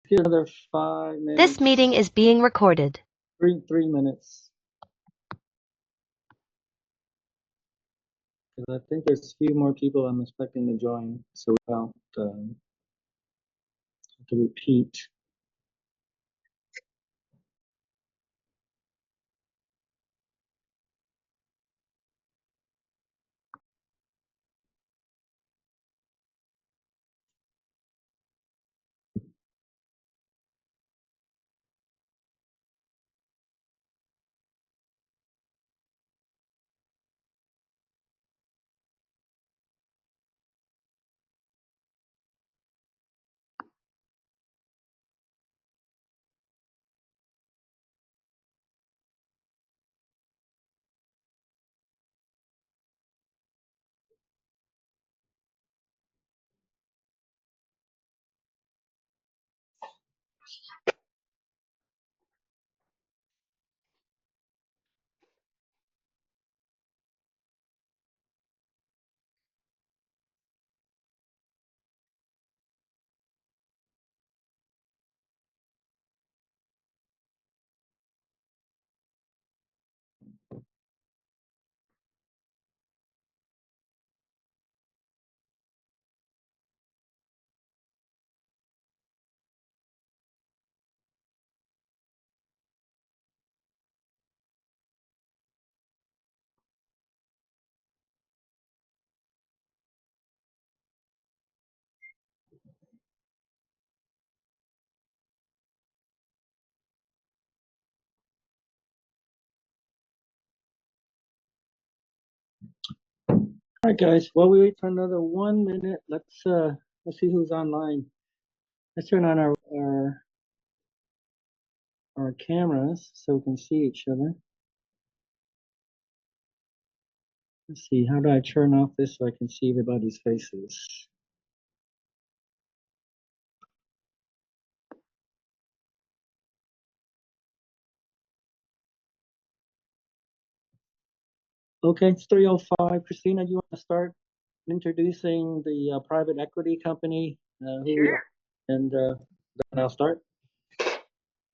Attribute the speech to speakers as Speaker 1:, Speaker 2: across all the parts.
Speaker 1: Give another 5 minutes.
Speaker 2: This meeting is being recorded.
Speaker 1: 3 minutes. Because I think there's a few more people I'm expecting to join, so we don't have to repeat. All right, guys. While we wait for another 1 minute, let's see who's online. Let's turn on our cameras so we can see each other. Let's see. How do I turn off this so I can see everybody's faces? Okay, it's 3:05. Christina, do you want to start introducing the private equity company? Who we are, and then I'll start.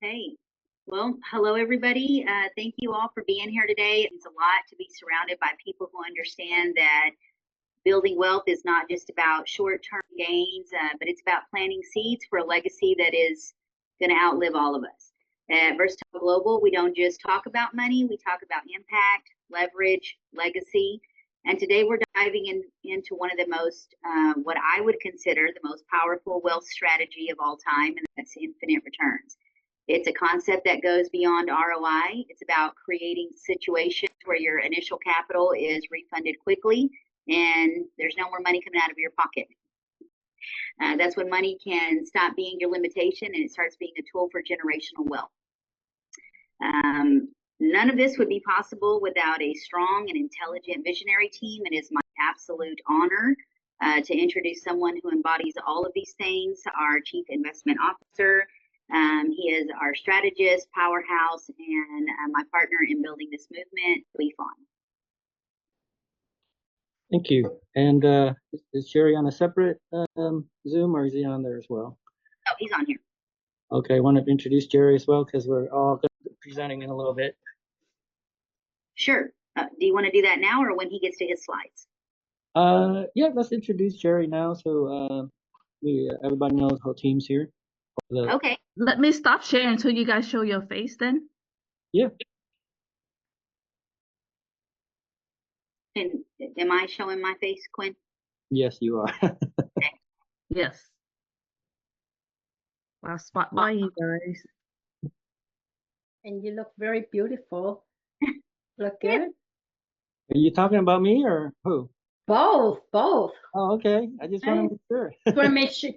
Speaker 3: Hey, well, hello everybody. Thank you all for being here today. It's a lot to be surrounded by people who understand that building wealth is not just about short-term gains, but it's about planting seeds for a legacy that is going to outlive all of us. At Versatile Global, we don't just talk about money, we talk about impact, leverage, legacy. And today we're diving into one of the most, what I would consider the most powerful wealth strategy of all time, and that's infinite returns. It's a concept that goes beyond ROI. It's about creating situations where your initial capital is refunded quickly and there's no more money coming out of your pocket. That's when money can stop being your limitation and it starts being a tool for generational wealth. None of this would be possible without a strong and intelligent visionary team. It is my absolute honor to introduce someone who embodies all of these things, our Chief Investment Officer. He is our strategist, powerhouse, and my partner in building this movement, Lee Fawn.
Speaker 1: Thank you. And is Jerry on a separate Zoom, or is he on there as well?
Speaker 3: Oh, he's on here.
Speaker 1: Okay, I want to introduce Jerry as well because we're all presenting in a little bit.
Speaker 3: Sure. Do you want to do that now or when he gets to his slides?
Speaker 1: Yeah, let's introduce Jerry now so everybody knows the whole team's here.
Speaker 3: Okay.
Speaker 4: Let me stop sharing until you guys show your face then.
Speaker 1: Yeah.
Speaker 3: And am I showing my face, Quinn?
Speaker 1: Yes, you are.
Speaker 3: Okay.
Speaker 4: Yes. I'll spot by you guys.
Speaker 5: And you look very beautiful. Look good.
Speaker 1: Are you talking about me or who?
Speaker 5: Both.
Speaker 1: Oh, okay. I just want to make sure.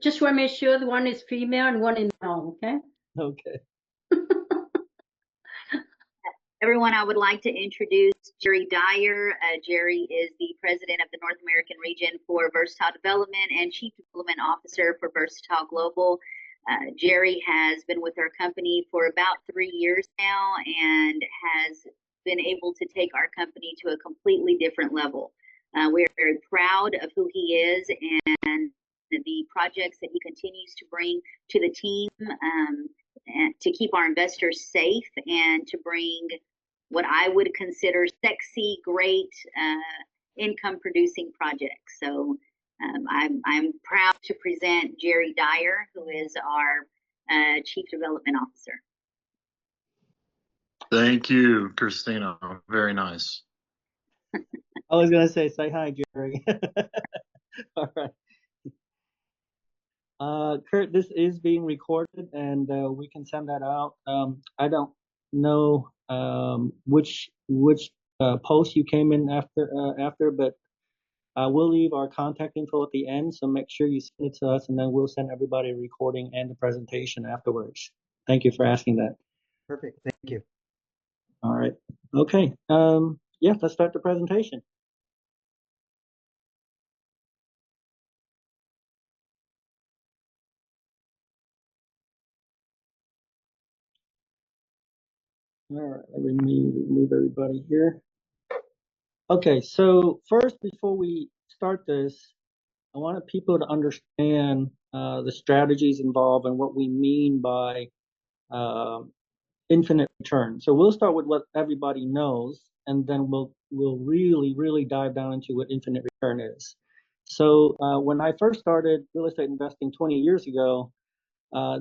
Speaker 5: Just want to make sure the one is female and one is male. Okay.
Speaker 1: Okay.
Speaker 3: Everyone, I would like to introduce Jerry Dyer. Jerry is the president of the North American region for Versatile Development and Chief Development Officer for Versatile Global. Jerry has been with our company for about 3 years now and has been able to take our company to a completely different level. We are very proud of who he is and the projects that he continues to bring to the team, and to keep our investors safe and to bring what I would consider sexy, great income producing projects. So I'm proud to present Jerry Dyer, who is our Chief Development Officer.
Speaker 6: Thank you, Christina. Very nice.
Speaker 1: I was gonna say hi, Jerry. All right. Kurt, this is being recorded, and we can send that out. I don't know which post you came in after, but we'll leave our contact info at the end, so make sure you send it to us, and then we'll send everybody a recording and the presentation afterwards. Thank you for asking that.
Speaker 7: Perfect. Thank you.
Speaker 1: All right. Okay. Yeah, let's start the presentation. All right, let me remove everybody here. Okay, so first, before we start this, I wanted people to understand the strategies involved and what we mean by infinite return. So we'll start with what everybody knows, and then we'll really dive down into what infinite return is. So when I first started real estate investing 20 years ago,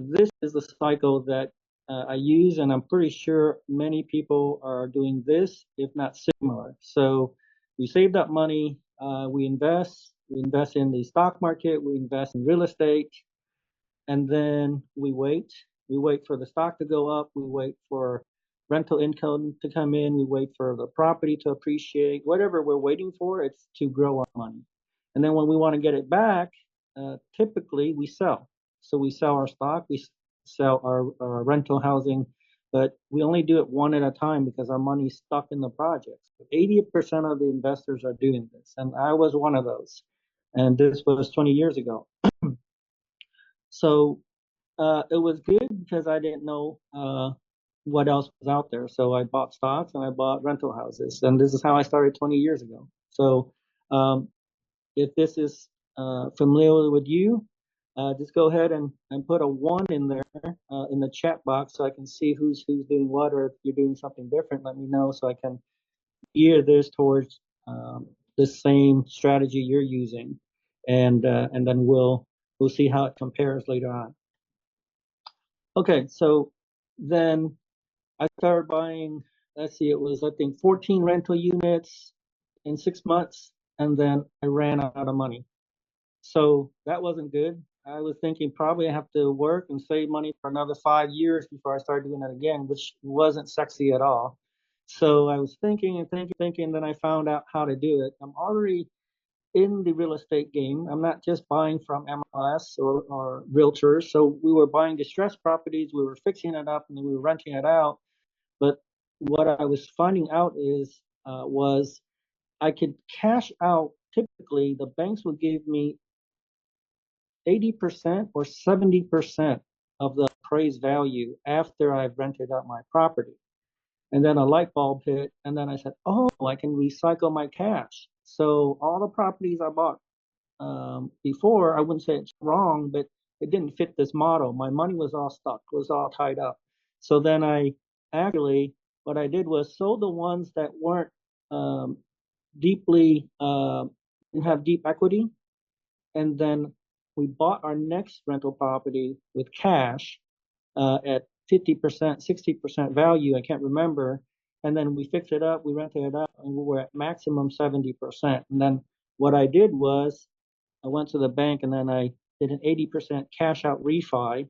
Speaker 1: this is the cycle that I use, and I'm pretty sure many people are doing this, if not similar. So we save that money, we invest in the stock market, we invest in real estate, and then we wait. We wait for the stock to go up, we wait for rental income to come in, we wait for the property to appreciate. Whatever we're waiting for, it's to grow our money. And then when we want to get it back, typically we sell. So we sell our stock, we sell our rental housing, but we only do it one at a time because our money's stuck in the projects. 80% of the investors are doing this, and I was one of those. And this was 20 years ago. So it was good because I didn't know what else was out there. So I bought stocks and I bought rental houses, and this is how I started 20 years ago. So if this is familiar with you, just go ahead and put a 1 in there in the chat box so I can see who's doing what, or if you're doing something different, let me know so I can gear this towards the same strategy you're using, and then we'll see how it compares later on. Okay, so then I started buying, let's see, it was I think 14 rental units in 6 months, and then I ran out of money. So that wasn't good. I was thinking probably I have to work and save money for another 5 years before I started doing it again, which wasn't sexy at all. So I was thinking and thinking, then I found out how to do it. I'm already in the real estate game. I'm not just buying from MLS or realtors. So we were buying distressed properties, we were fixing it up, and then we were renting it out. But what I was finding out is was I could cash out. Typically, the banks would give me 80% or 70% of the appraised value after I've rented out my property. And then a light bulb hit, and then I said, oh, I can recycle my cash. So all the properties I bought before, I wouldn't say it's wrong, but it didn't fit this model. My money was all stuck, was all tied up. So then what I did was sold the ones that weren't didn't have deep equity, and then we bought our next rental property with cash at 50%, 60% value, I can't remember. And then we fixed it up, we rented it out, and we were at maximum 70%. And then what I did was I went to the bank and then I did an 80% cash out refi,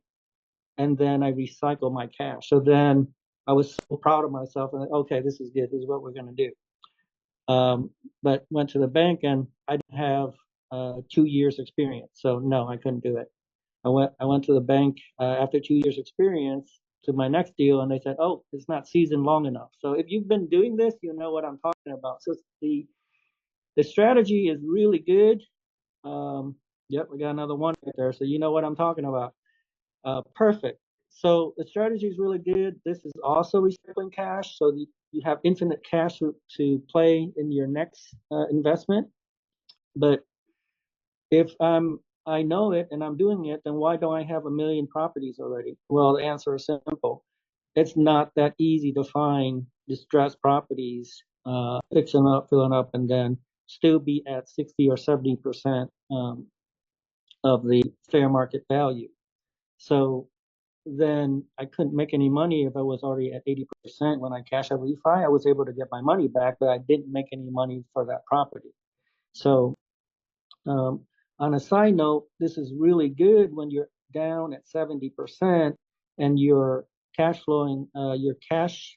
Speaker 1: and then I recycled my cash. So then I was so proud of myself, and okay, this is good, this is what we're gonna do. But went to the bank and I didn't have 2 years experience. So no, I couldn't do it. I went to the bank after 2 years experience to my next deal, and they said, oh, it's not seasoned long enough. So if you've been doing this, you know what I'm talking about. So the strategy is really good. Yep, we got another 1 right there. So you know what I'm talking about. Perfect. So the strategy is really good. This is also recycling cash. So you have infinite cash to play in your next investment. But if I'm I know it and I'm doing it, then why don't I have a million properties already? Well, the answer is simple. It's not that easy to find distressed properties, fix them up, fill them up, and then still be at 60 or 70% of the fair market value. So then I couldn't make any money if I was already at 80%. When I cash out refi, I was able to get my money back, but I didn't make any money for that property. So on a side note, this is really good when you're down at 70% and you're cash flowing, your cash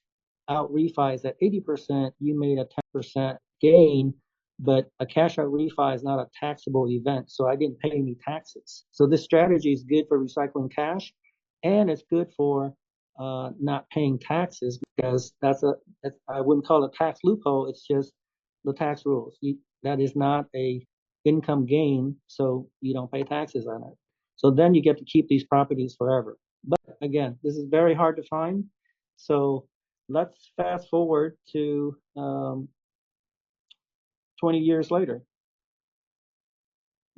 Speaker 1: out refi is at 80%, you made a 10% gain, but a cash out refi is not a taxable event, so I didn't pay any taxes. So this strategy is good for recycling cash, and it's good for not paying taxes because I wouldn't call it a tax loophole, it's just the tax rules. That is not a income gain, so you don't pay taxes on it. So then you get to keep these properties forever. But again, this is very hard to find. So let's fast forward to 20 years later.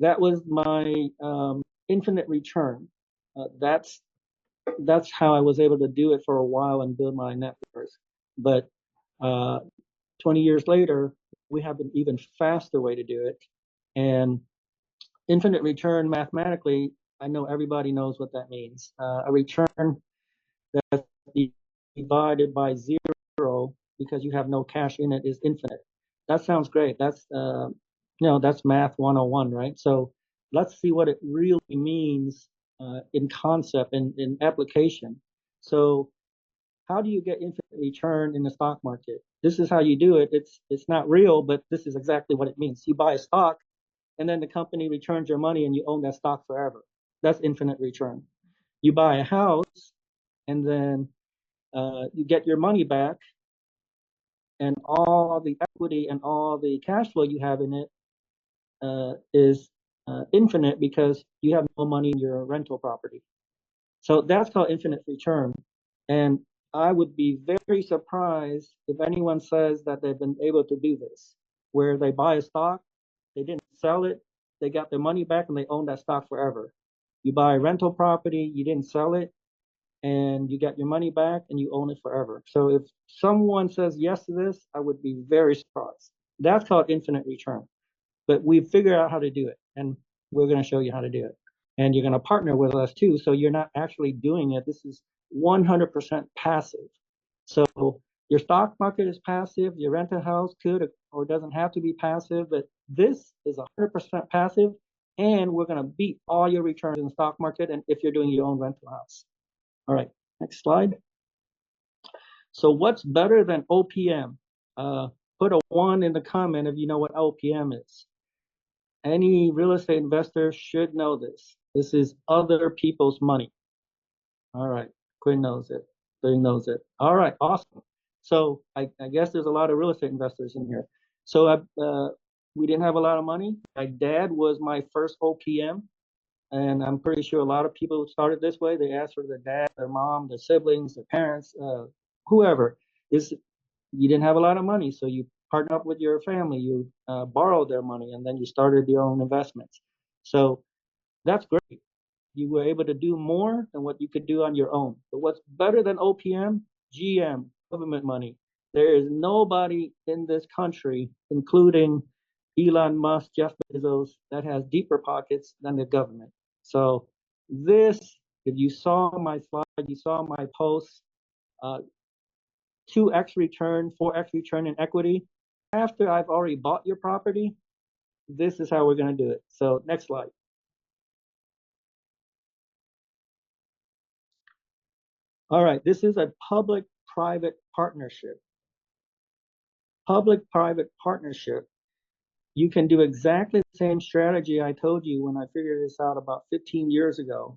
Speaker 1: That was my infinite return. That's how I was able to do it for a while and build my net worth. But 20 years later, we have an even faster way to do it. And infinite return mathematically, I know everybody knows what that means. A return that's divided by 0 because you have no cash in it is infinite. That sounds great. That's that's math 101, right? So let's see what it really means in concept and in application. So how do you get infinite return in the stock market? This is how you do it. It's not real, but this is exactly what it means. You buy a stock, and then the company returns your money and you own that stock forever. That's infinite return. You buy a house and then you get your money back, and all the equity and all the cash flow you have in it is infinite because you have no money in your rental property. So that's called infinite return. And I would be very surprised if anyone says that they've been able to do this, where they buy a stock, they didn't sell it, they got their money back and they own that stock forever. You buy a rental property, you didn't sell it, and you get your money back and you own it forever. So if someone says yes to this, I would be very surprised. That's called infinite return. But we've figured out how to do it, and we're going to show you how to do it. And you're going to partner with us too, so you're not actually doing it. This is 100% passive. So your stock market is passive, your rental house could or doesn't have to be passive, but this is 100% passive, and we're going to beat all your returns in the stock market and if you're doing your own rental house. All right, next slide. So what's better than OPM? Put a 1 in the comment if you know what OPM is. Any real estate investor should know this. This is other people's money. All right, Quinn knows it. Quinn knows it. All right, awesome. So I guess there's a lot of real estate investors in here. So we didn't have a lot of money. My dad was my first OPM. And I'm pretty sure a lot of people started this way. They asked for their dad, their mom, their siblings, their parents, whoever. You didn't have a lot of money, so you partnered up with your family. You borrowed their money, and then you started your own investments. So that's great. You were able to do more than what you could do on your own. But what's better than OPM? GM, government money. There is nobody in this country, including Elon Musk, Jeff Bezos, that has deeper pockets than the government. So this, if you saw my slide, you saw my post, 2x return, 4x return in equity. After I've already bought your property, this is how we're going to do it. So next slide. All right, this is a public-private partnership. Public-private partnership. You can do exactly the same strategy I told you when I figured this out about 15 years ago.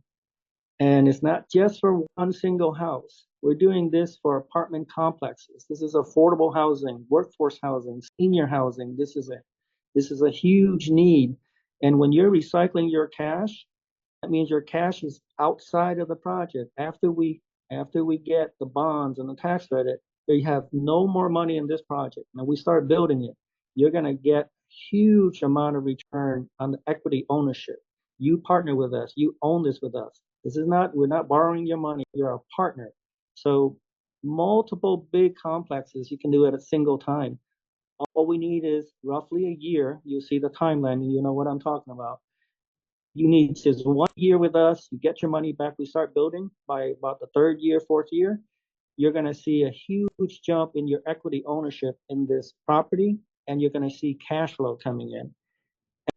Speaker 1: And it's not just for one single house. We're doing this for apartment complexes. This is affordable housing, workforce housing, senior housing. This is a huge need. And when you're recycling your cash, that means your cash is outside of the project. After we get the bonds and the tax credit, you have no more money in this project. Now we start building it. You're going to get huge amount of return on the equity ownership. You partner with us. You own this with us. We're not borrowing your money. You're a partner. So multiple big complexes you can do at a single time. All we need is roughly a year. You see the timeline and you know what I'm talking about. You need just 1 year with us. You get your money back. We start building by about the third year, fourth year. You're going to see a huge jump in your equity ownership in this property, and you're going to see cash flow coming in.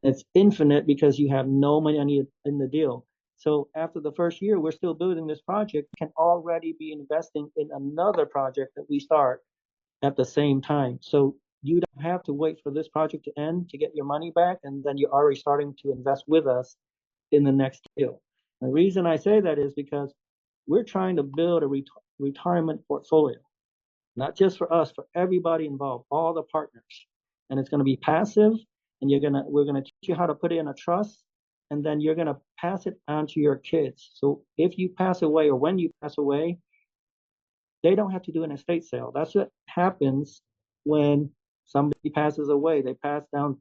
Speaker 1: And it's infinite because you have no money in the deal. So after the first year, we're still building this project. You can already be investing in another project that we start at the same time. So you don't have to wait for this project to end to get your money back, and then you're already starting to invest with us in the next deal. The reason I say that is because we're trying to build a retirement portfolio, not just for us, for everybody involved, all the partners. And it's going to be passive, and we're gonna teach you how to put it in a trust, and then you're gonna pass it on to your kids. So if you pass away or when you pass away, they don't have to do an estate sale. That's what happens when somebody passes away. They pass down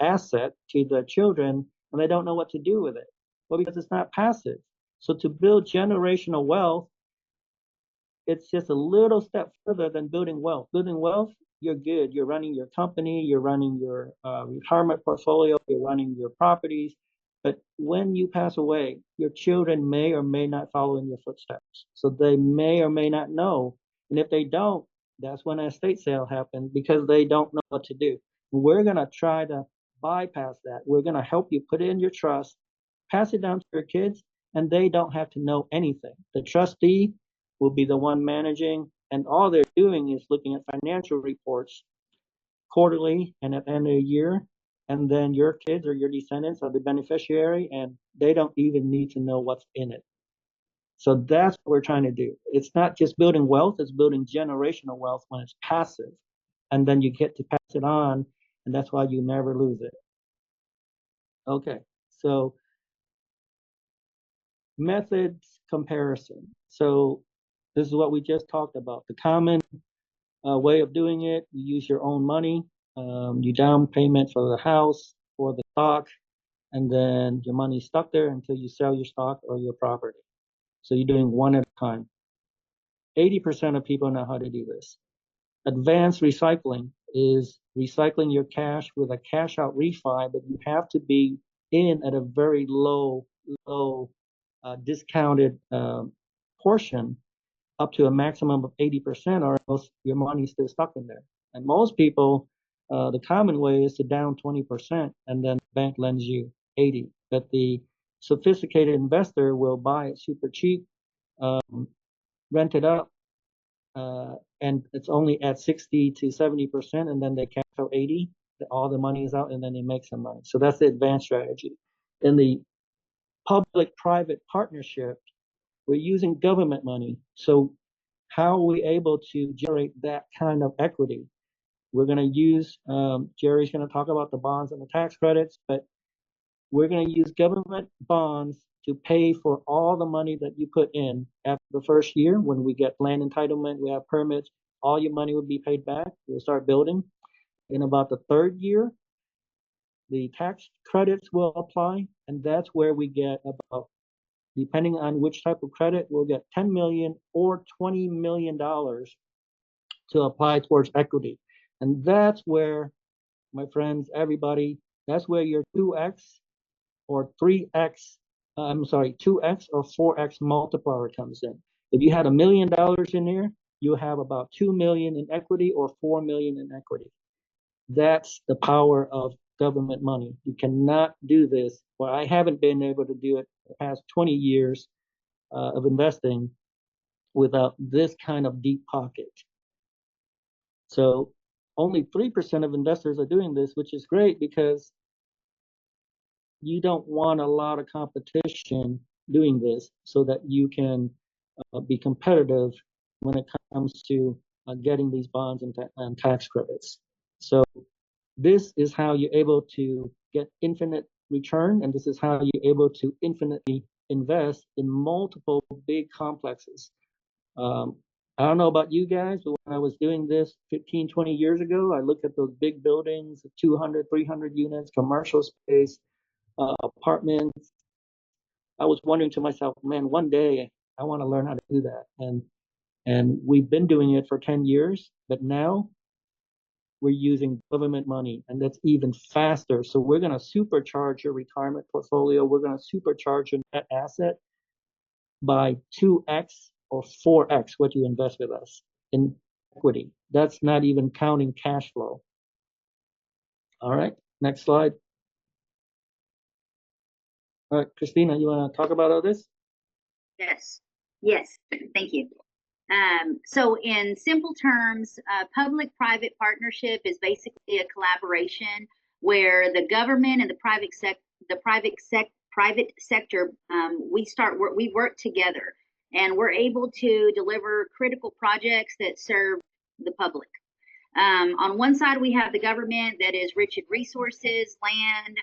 Speaker 1: asset to the children, and they don't know what to do with it. Well, because it's not passive. So to build generational wealth, it's just a little step further than building wealth. Building wealth, you're good. You're running your company, you're running your retirement portfolio, you're running your properties. But when you pass away, your children may or may not follow in your footsteps. So they may or may not know. And if they don't, that's when an estate sale happens because they don't know what to do. We're going to try to bypass that. We're going to help you put it in your trust, pass it down to your kids, and they don't have to know anything. The trustee will be the one managing, and all they're doing is looking at financial reports quarterly and at the end of the year. And then your kids or your descendants are the beneficiary, and they don't even need to know what's in it. So that's what we're trying to do. It's not just building wealth, it's building generational wealth when it's passive. And then you get to pass it on, and that's why you never lose it. Okay, so methods comparison. So this is what we just talked about. The common way of doing it, you use your own money. You down payment for the house or the stock, and then your money's stuck there until you sell your stock or your property. So you're doing one at a time. 80% of people know how to do this. Advanced recycling is recycling your cash with a cash out refi, but you have to be in at a very low discounted portion up to a maximum of 80%, or else your money's still stuck in there. And most people, the common way is to down 20% and then the bank lends you 80. But the sophisticated investor will buy it super cheap, rent it up, and it's only at 60 to 70%, and then they cash out 80. All the money is out, and then they make some money. So that's the advanced strategy. In the public-private partnership, we're using government money. So how are we able to generate that kind of equity? We're going to use, Jerry's going to talk about the bonds and the tax credits, but we're going to use government bonds to pay for all the money that you put in after the first year. When we get land entitlement, we have permits, all your money will be paid back. We'll start building. In about the third year, the tax credits will apply, and that's where we get about, depending on which type of credit, we'll get $10 million or $20 million to apply towards equity. And that's where, my friends, everybody, that's where your 2x or 3x, 2x or 4x multiplier comes in. If you had $1 million in there, you have about 2 million in equity or 4 million in equity. That's the power of government money. You cannot do this. Well, I haven't been able to do it the past 20 years of investing without this kind of deep pocket. So only 3% of investors are doing this, which is great because you don't want a lot of competition doing this so that you can be competitive when it comes to getting these bonds and tax credits. So this is how you're able to get infinite return, and this is how you're able to infinitely invest in multiple big complexes. I don't know about you guys, but when I was doing this 15, 20 years ago, I looked at those big buildings, 200, 300 units, commercial space, apartments. I was wondering to myself, man, one day I want to learn how to do that. And we've been doing it for 10 years, but now we're using government money, and that's even faster. So we're going to supercharge your retirement portfolio. We're going to supercharge your net asset by 2x or 4x what you invest with us in equity. That's not even counting cash flow. All right, next slide. All right, Christina, you want to talk about all this?
Speaker 3: Yes, yes, thank you. So in simple terms, public-private partnership is basically a collaboration where the government and the private sector, we work together, and we're able to deliver critical projects that serve the public. On one side, we have the government that is rich in resources, land,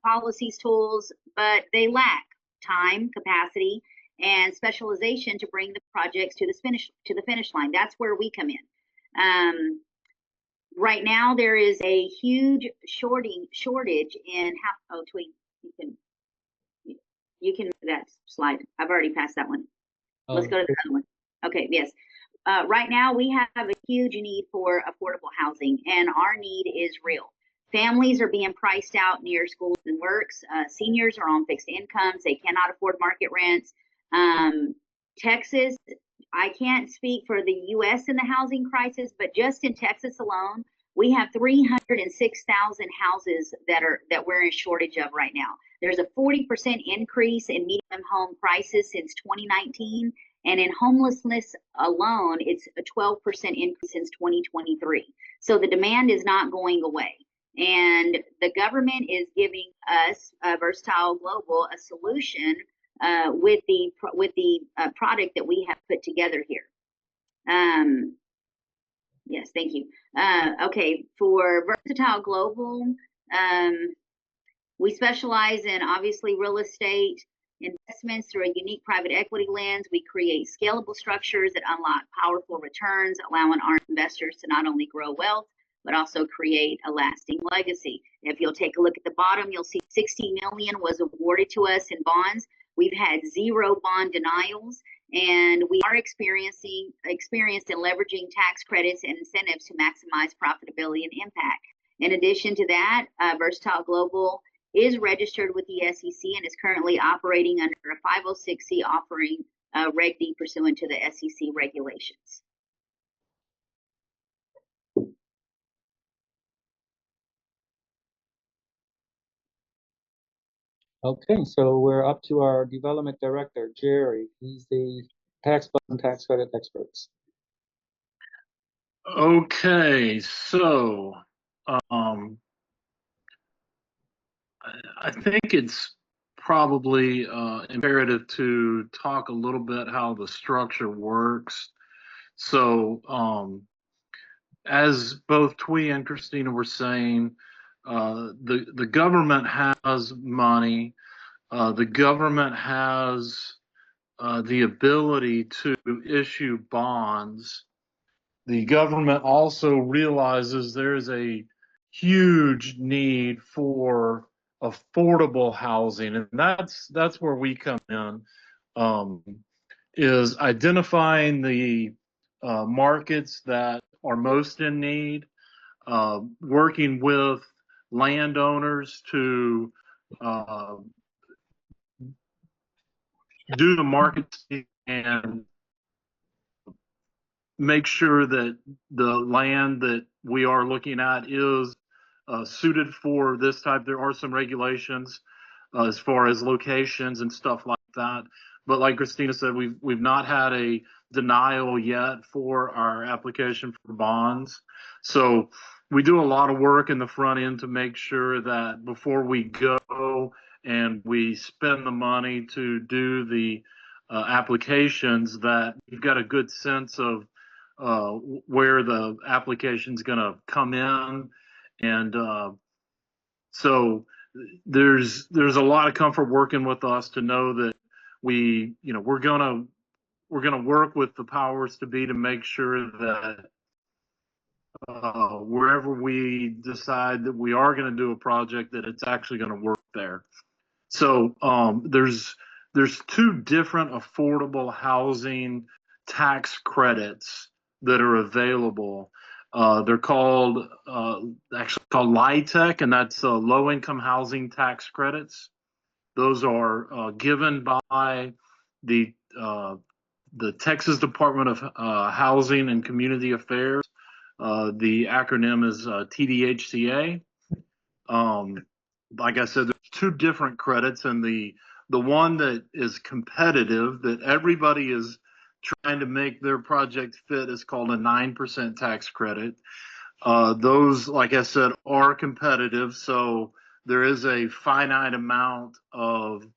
Speaker 3: policies, tools, but they lack time, capacity, and specialization to bring the projects to the finish line. That's where we come in. Right now, there is a huge shortage in how. Oh, Tweet, you can that slide. I've already passed that one. Let's go to the other one. Okay, yes. Right now, we have a huge need for affordable housing, and our need is real. Families are being priced out near schools and works. Seniors are on fixed incomes. They cannot afford market rents. Texas, I can't speak for the U.S. in the housing crisis, but just in Texas alone, we have 306,000 houses that we're in shortage of right now. There's a 40% increase in medium home prices since 2019. And in homelessness alone, it's a 12% increase since 2023. So the demand is not going away. And the government is giving us, Versatile Global, a solution with the product that we have put together here. Yes, thank you. Okay, for Versatile Global, we specialize in obviously real estate investments through a unique private equity lens. We create scalable structures that unlock powerful returns, allowing our investors to not only grow wealth, but also create a lasting legacy. If you'll take a look at the bottom, you'll see 60 million was awarded to us in bonds. We've had 0 bond denials, and we are experienced in leveraging tax credits and incentives to maximize profitability and impact. In addition to that, Versatile Global is registered with the SEC and is currently operating under a 506C offering Reg D pursuant to the SEC regulations.
Speaker 1: Okay, so we're up to our development director, Jerry. He's the tax and tax credit experts.
Speaker 6: Okay, so I think it's probably imperative to talk a little bit how the structure works. So as both Twee and Christina were saying, the government has money. The government has the ability to issue bonds. The government also realizes there's a huge need for affordable housing, and that's where we come in, is identifying the markets that are most in need, working with landowners to do the market and make sure that the land that we are looking at is suited for this type. There are some regulations as far as locations and stuff like that. But like Christina said, we've not had a denial yet for our application for bonds. So we do a lot of work in the front end to make sure that before we go and we spend the money to do the applications, that we've got a good sense of where the application's going to come in. And so there's a lot of comfort working with us to know that we're going to work with the powers to be to make sure that wherever we decide that we are going to do a project, that it's actually going to work there. So there's two different affordable housing tax credits that are available. They're called actually called LIHTC, and that's low income housing tax credits. Those are given by the Texas Department of Housing and Community Affairs. The acronym is TDHCA. Like I said, there's two different credits, and the one that is competitive, that everybody is trying to make their project fit, is called a 9% tax credit. Those, like I said, are competitive, so there is a finite amount of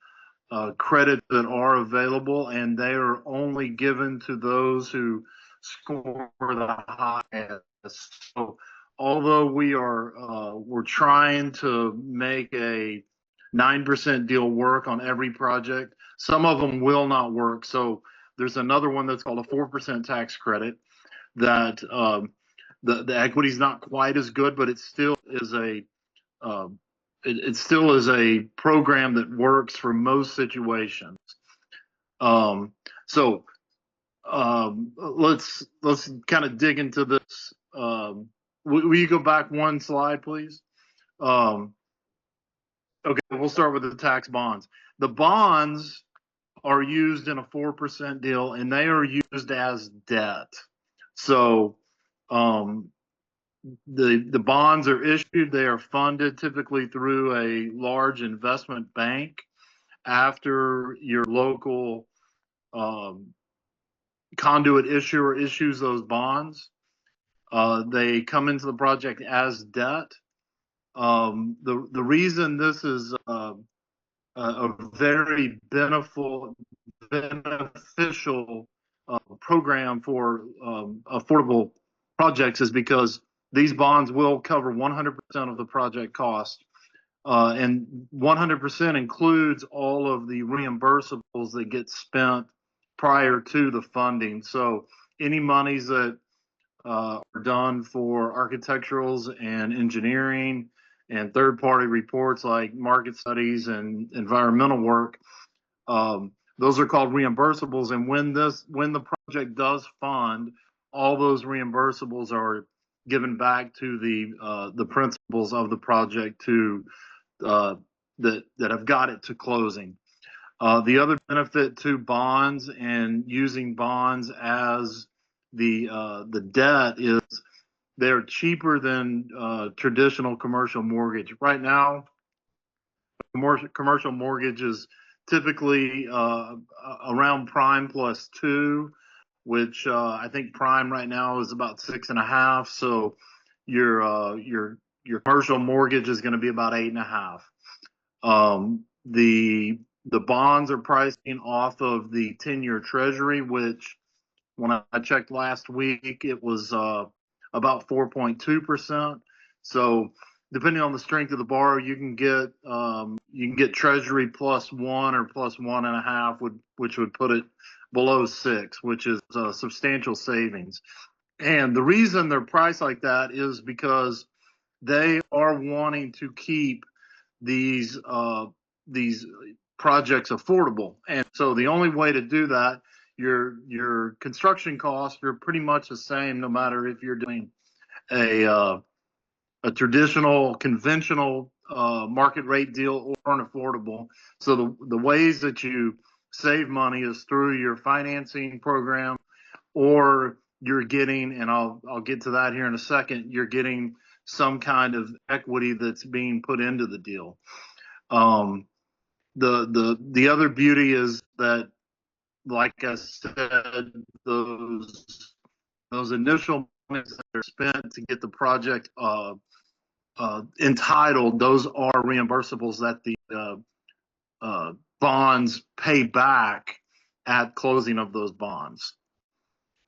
Speaker 6: credits that are available, and they are only given to those who score the highest. So although we're trying to make a 9% deal work on every project, some of them will not work. So there's another one that's called a 4% tax credit that the equity is not quite as good, but it still is it still is a program that works for most situations. So let's kind of dig into this. Will you go back one slide, please? Okay, we'll start with the tax bonds. The bonds are used in a 4% deal, and they are used as debt. So the bonds are issued, they are funded typically through a large investment bank after your local conduit issuer issues those bonds. They come into the project as debt. The reason this is a very beneficial program for affordable projects is because these bonds will cover 100% of the project cost. And 100% includes all of the reimbursables that get spent prior to the funding. So any monies that are done for architecturals and engineering and third-party reports like market studies and environmental work, those are called reimbursables. And when the project does fund, all those reimbursables are given back to the principals of the project that have got it to closing. The other benefit to bonds and using bonds as the debt is they're cheaper than traditional commercial mortgage. Right now, commercial mortgage is typically around prime plus 2, which I think prime right now is about 6.5. So your commercial mortgage is going to be about 8.5. The bonds are pricing off of the 10-year Treasury, which when I checked last week, it was about 4.2%. So depending on the strength of the borrower, you can get Treasury plus 1 or plus 1.5, which would put it below 6, which is substantial savings. And the reason they're priced like that is because they are wanting to keep these projects affordable. And so the only way to do that, your construction costs are pretty much the same no matter if you're doing a traditional conventional market rate deal or an affordable. So the ways that you save money is through your financing program, or you're getting, and I'll get to that here in a second, you're getting some kind of equity that's being put into the deal. The other beauty is that, like I said, those initial monies that are spent to get the project entitled, those are reimbursables that the bonds pay back at closing of those bonds.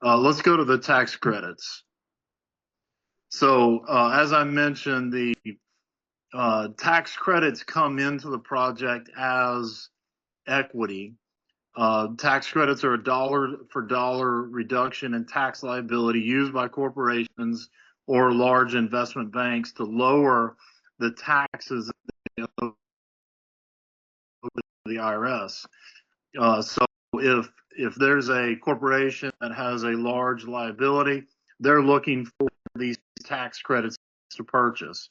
Speaker 6: Let's go to the tax credits. So as I mentioned, the tax credits come into the project as equity. Tax credits are a dollar for dollar reduction in tax liability used by corporations or large investment banks to lower the taxes they owe the IRS. So if there's a corporation that has a large liability, they're looking for these tax credits to purchase.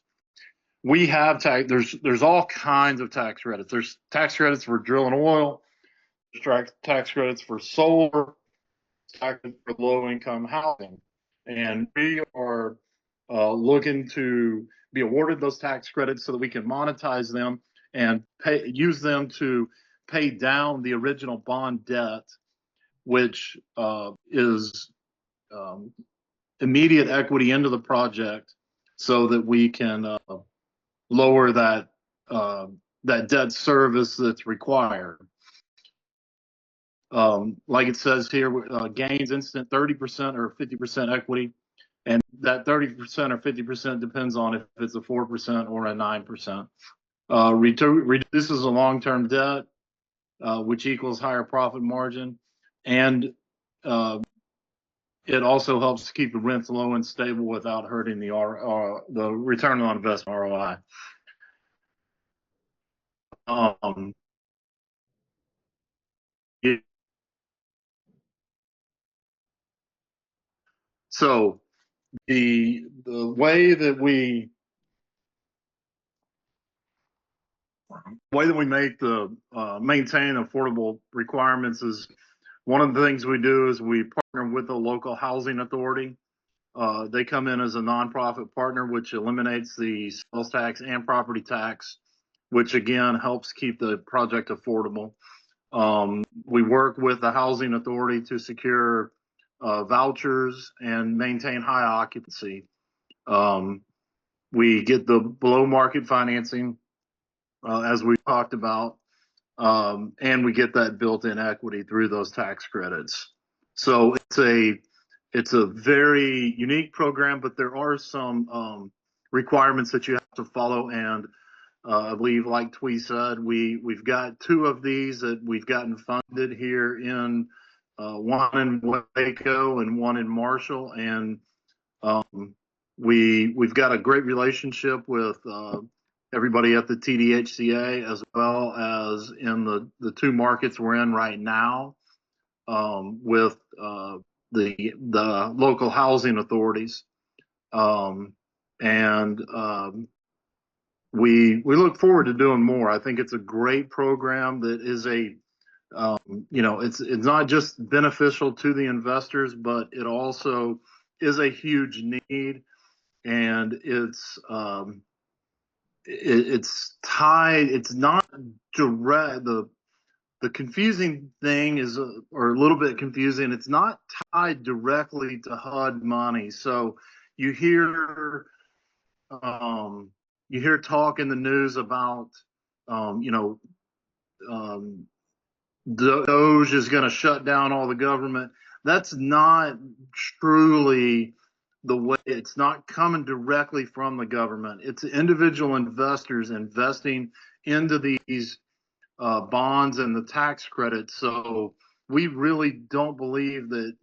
Speaker 6: We have there's all kinds of tax credits. There's tax credits for drilling oil, tax credits for solar, tax credits for low income housing, and we are looking to be awarded those tax credits so that we can monetize them and use them to pay down the original bond debt, which is immediate equity into the project, so that we can lower that debt service that's required. Like it says here, gains instant 30% or 50% equity, and that 30% or 50% depends on if it's a 4% or a 9%. Reduces the long-term debt, which equals higher profit margin, and it also helps to keep the rents low and stable without hurting the return on investment, ROI. So the way that we make the maintain affordable requirements is, one of the things we do is we partner with the local housing authority. They come in as a nonprofit partner, which eliminates the sales tax and property tax, which again helps keep the project affordable. We work with the housing authority to secure vouchers and maintain high occupancy. We get the below market financing, as we talked about, and we get that built-in equity through those tax credits. So it's a very unique program, but there are some requirements that you have to follow. And I believe, like Twee said, we've got 2 of these that we've gotten funded here in one in Waco and one in Marshall, and we've got a great relationship with everybody at the TDHCA, as well as in the 2 markets we're in right now, with the local housing authorities, and we look forward to doing more. I think it's a great program that is it's not just beneficial to the investors, but it also is a huge need, and it's tied. It's not direct. The confusing thing is, or a little bit confusing, it's not tied directly to HUD money. So you hear talk in the news about DOGE is going to shut down all the government. That's not truly the way. It's not coming directly from the government. It's individual investors investing into these bonds and the tax credits. So we really don't believe that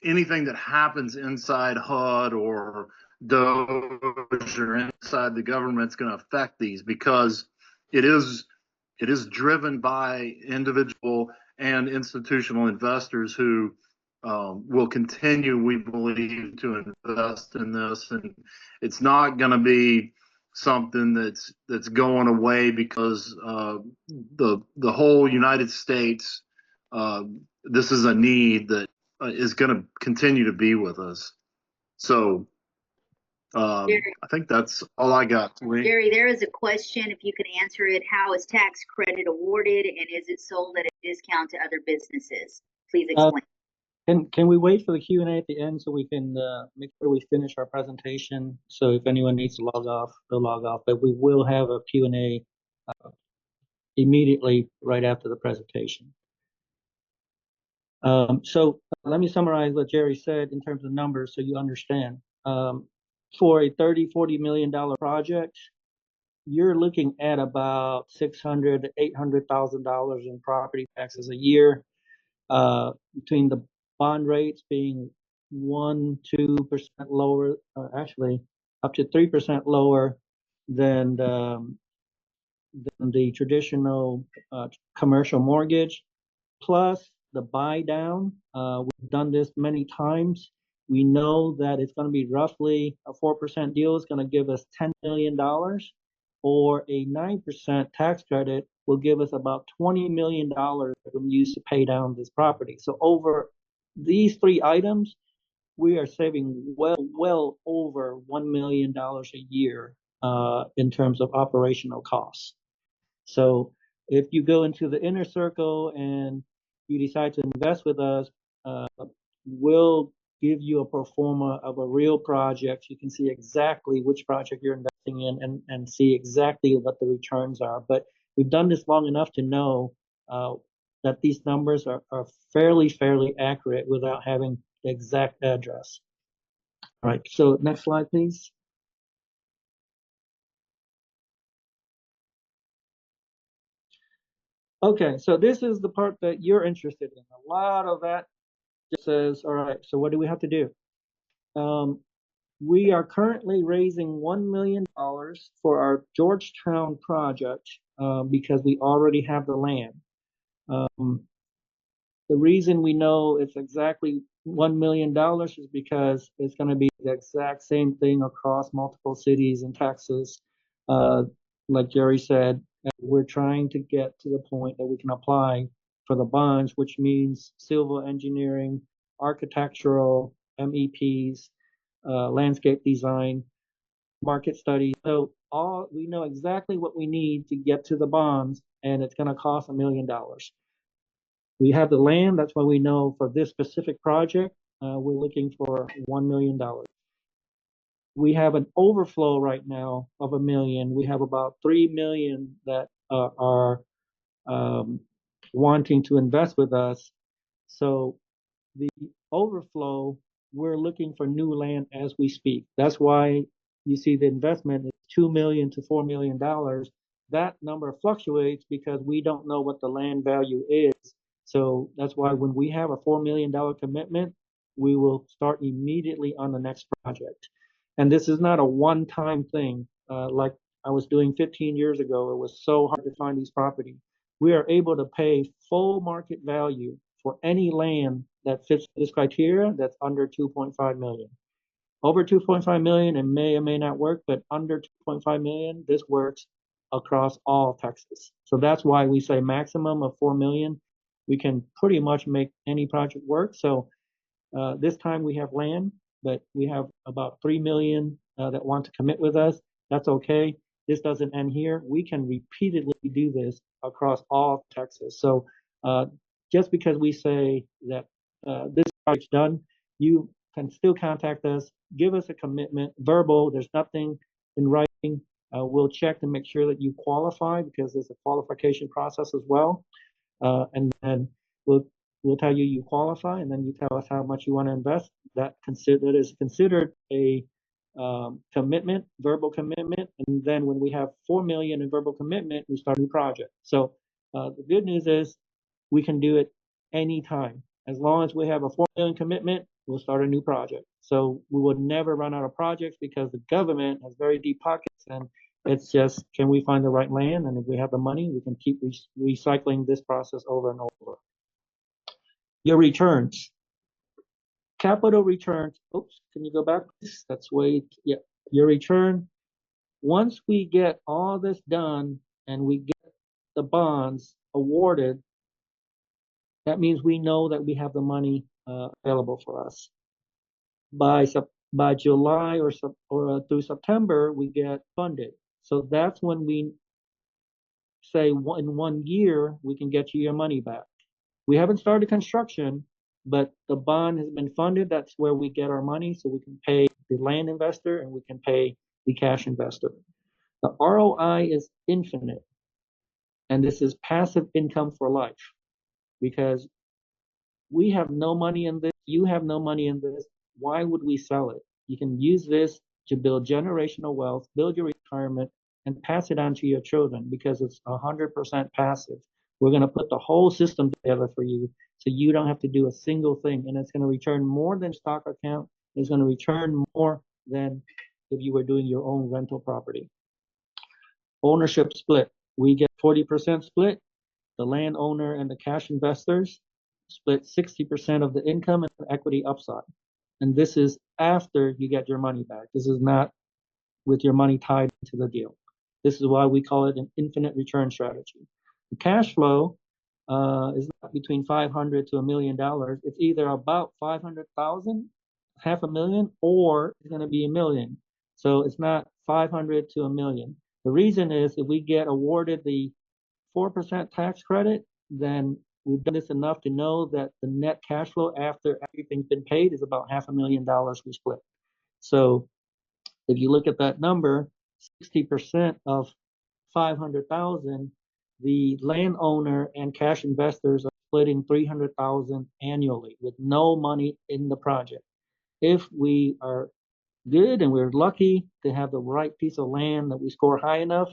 Speaker 6: anything that happens inside HUD or DOGE or inside the government is going to affect these, because it is driven by individual and institutional investors who will continue, we believe, to invest in this, and it's not going to be something that's going away, because the whole United States, this is a need that is going to continue to be with us. So I think that's all I got.
Speaker 3: Jerry, there is a question, if you can answer it. How is tax credit awarded, and is it sold at a discount to other businesses? Please explain.
Speaker 1: Can we wait for the Q&A at the end so we can make sure we finish our presentation? So if anyone needs to log off, they'll log off. But we will have a Q&A immediately right after the presentation. So let me summarize what Jerry said in terms of numbers so you understand. For a $30-40 million project, you're looking at about $600,000 to $800,000 in property taxes a year, between the bond rates being 1-2% lower, actually up to 3% lower than than the traditional commercial mortgage, plus the buy down. We've done this many times. We know that it's going to be roughly a 4% deal is going to give us $10 million, or a 9% tax credit will give us about $20 million that we use to pay down this property. So over these three items, we are saving well over $1 million a year in terms of operational costs. So if you go into the inner circle and you decide to invest with us, we'll give you a pro forma of a real project. You can see exactly which project you're investing in and see exactly what the returns are. But we've done this long enough to know that these numbers are fairly accurate without having the exact address. All right, so next slide, please. Okay, so this is the part that you're interested in. A lot of that just says, all right, so what do we have to do? We are currently raising $1 million for our Georgetown project because we already have the land. The reason we know it's exactly $1 million is because it's going to be the exact same thing across multiple cities in Texas. Like Jerry said, we're trying to get to the point that we can apply for the bonds, which means civil engineering, architectural, MEPs, landscape design, market study. So we know exactly what we need to get to the bonds, and it's going to cost $1 million. We have the land. That's why we know for this specific project, we're looking for $1 million. We have an overflow right now of $1 million. We have about $3 million that are wanting to invest with us. So the overflow, we're looking for new land as we speak. That's why you see the investment is $2 million to $4 million. That number fluctuates because we don't know what the land value is. So that's why when we have a $4 million commitment, we will start immediately on the next project. And this is not a one-time thing. Like I was doing 15 years ago, it was so hard to find these properties. We are able to pay full market value for any land that fits this criteria that's under 2.5 million. Over 2.5 million, it may or may not work, but under 2.5 million, this works across all Texas. So that's why we say maximum of 4 million. We can pretty much make any project work. So this time we have land, but we have about 3 million that want to commit with us. That's okay. This doesn't end here. We can repeatedly do this across all Texas. So just because we say that this project's done, you can still contact us, give us a commitment, verbal. There's nothing in writing. We'll check to make sure that you qualify because there's a qualification process as well. And then we'll tell you you qualify, and then you tell us how much you want to invest. That is considered a commitment, verbal commitment. And then when we have 4 million in verbal commitment, we start a new project. So the good news is we can do it anytime. As long as we have a 4 million commitment, we'll start a new project. So we will never run out of projects because the government has very deep pockets, and it's just, can we find the right land? And if we have the money, we can keep recycling this process over and over. Your returns. Capital returns. Oops, can you go back? That's way, yeah. Your return. Once we get all this done and we get the bonds awarded, that means we know that we have the money available for us. By July or through September, we get funded. So that's when we say in 1 year, we can get you your money back. We haven't started construction, but the bond has been funded. That's where we get our money. So we can pay the land investor and we can pay the cash investor. The ROI is infinite. And this is passive income for life because we have no money in this. You have no money in this. Why would we sell it? You can use this to build generational wealth, build your retirement, and pass it on to your children because it's 100% passive. We're going to put the whole system together for you so you don't have to do a single thing. And it's going to return more than stock account. It's going to return more than if you were doing your own rental property. Ownership split. we get 40% split. The landowner and the cash investors split 60% of the income and the equity upside. And this is after you get your money back. This is not with your money tied to the deal. This is why we call it an infinite return strategy. The cash flow is not between 500 to $1 million. It's either about 500,000, half a million, or it's going to be $1 million. So it's not 500 to $1 million. The reason is if we get awarded the 4% tax credit, then we've done this enough to know that the net cash flow after everything's been paid is about $500,000 we split. So if you look at that number, 60% of 500,000, the landowner and cash investors are splitting 300,000 annually with no money in the project. If we are good and we're lucky to have the right piece of land that we score high enough,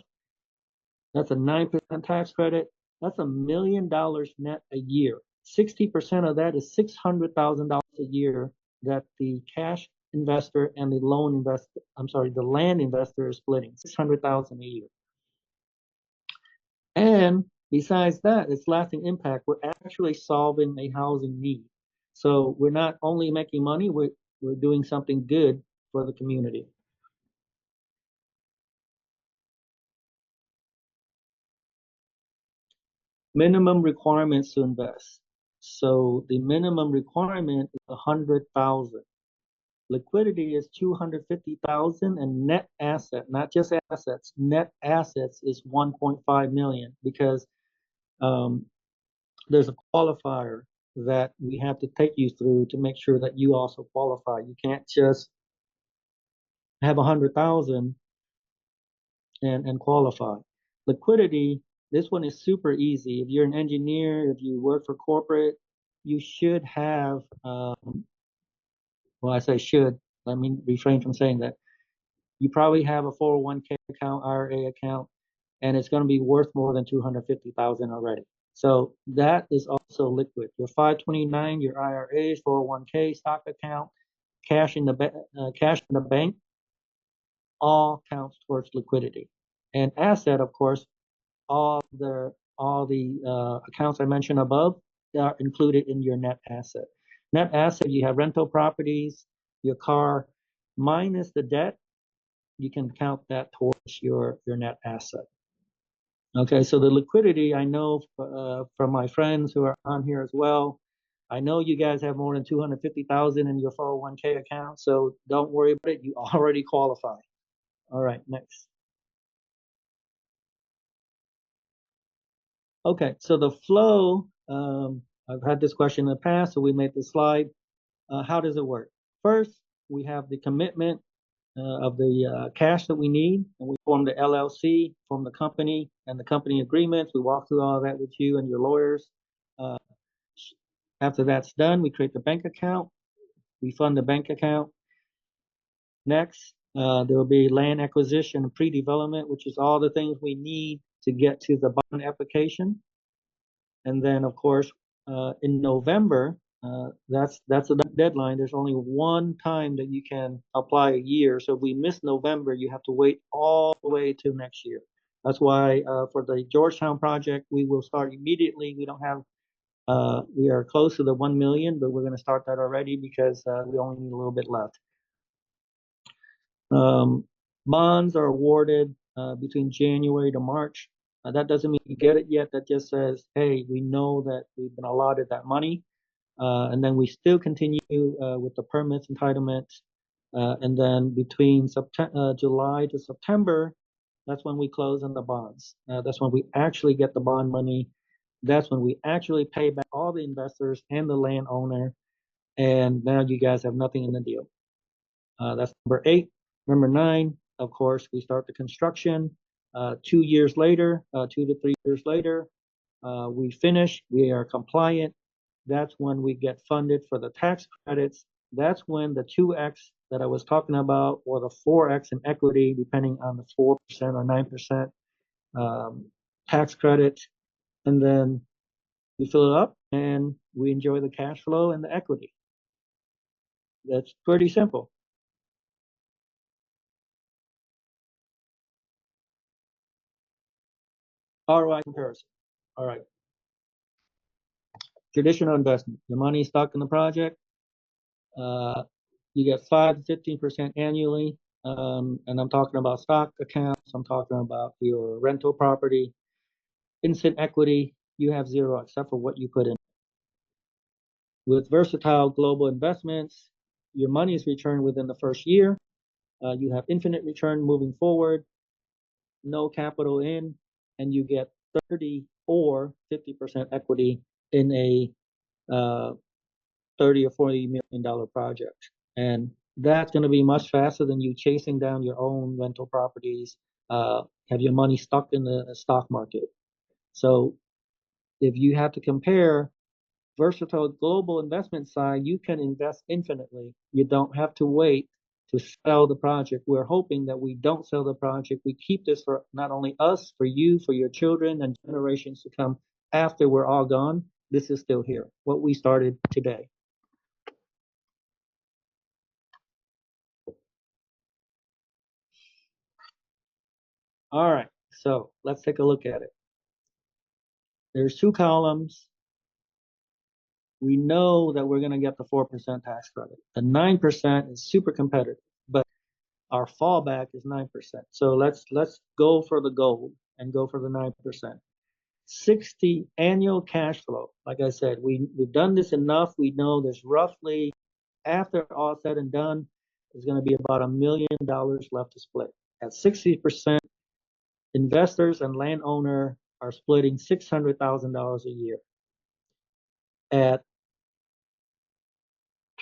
Speaker 1: that's a 9% tax credit. That's $1 million net a year. 60% of that is $600,000 a year that the cash investor and the the land investor is splitting, $600,000 a year. And besides that, it's lasting impact. We're actually solving a housing need. So we're not only making money, we're doing something good for the community. Minimum requirements to invest. So the minimum requirement is 100,000. Liquidity is 250,000, and net asset, not just assets, net assets is 1.5 million, because there's a qualifier that we have to take you through to make sure that you also qualify. You can't just have 100,000 and qualify. Liquidity, this one is super easy. If you're an engineer, if you work for corporate, you should have, well, I say should, let me refrain from saying that. You probably have a 401k account, IRA account, and it's going to be worth more than 250,000 already. So that is also liquid. Your 529, your IRAs, 401k, stock account, cash in the bank, all counts towards liquidity. And asset, of course, all the accounts I mentioned above are included in your net asset. Net asset, you have rental properties, your car, minus the debt, you can count that towards your net asset. Okay, so the liquidity, I know from my friends who are on here as well, I know you guys have more than 250,000 in your 401k account, so don't worry about it, you already qualify. All right, next. Okay, so the flow, I've had this question in the past, so we made this slide. How does it work? First, we have the commitment of the cash that we need, and we form the LLC, form the company and the company agreements. We walk through all of that with you and your lawyers. After that's done, we create the bank account. We fund the bank account. Next, there will be land acquisition and pre-development, which is all the things we need to get to the bond application. And then, of course, in November, that's a deadline. There's only one time that you can apply a year. So if we miss November, you have to wait all the way to next year. That's why for the Georgetown project, we will start immediately. We don't have, we are close to the 1 million, but we're going to start that already because we only need a little bit left. Bonds are awarded between January to March. That doesn't mean you get it yet. That just says, hey, we know that we've been allotted that money. And then we still continue with the permits, entitlements. And then between July to September, that's when we close on the bonds. That's when we actually get the bond money. That's when we actually pay back all the investors and the landowner. And now you guys have nothing in the deal. That's number 8. Number 9, of course, we start the construction. 2 years later, 2 to 3 years later, we finish, we are compliant. That's when we get funded for the tax credits. That's when the 2x that I was talking about, or the 4x in equity, depending on the 4% or 9% tax credit. And then we fill it up and we enjoy the cash flow and the equity. That's pretty simple. ROI comparison. All right. Traditional investment. Your money is stuck in the project. You get 5 to 15% annually. And I'm talking about stock accounts. I'm talking about your rental property. Instant equity, you have zero except for what you put in. With versatile global investments, your money is returned within the first year. You have infinite return moving forward, no capital in, and you get 30 or 50% equity in a 30 or $40 million project. And that's going to be much faster than you chasing down your own rental properties, have your money stuck in the stock market. So if you have to compare versatile global investment side, you can invest infinitely. You don't have to wait to sell the project. We're hoping that we don't sell the project. We keep this for not only us, for you, for your children and generations to come after we're all gone. This is still here, what we started today. All right, so let's take a look at it. There's two columns. We know that we're going to get the 4% tax credit. The 9% is super competitive, but our fallback is 9%. So let's go for the gold and go for the 9%. 60 annual cash flow. Like I said, we've done this enough. We know there's roughly, after all said and done, there's going to be about $1 million left to split. At 60%, investors and landowner are splitting $600,000 a year. At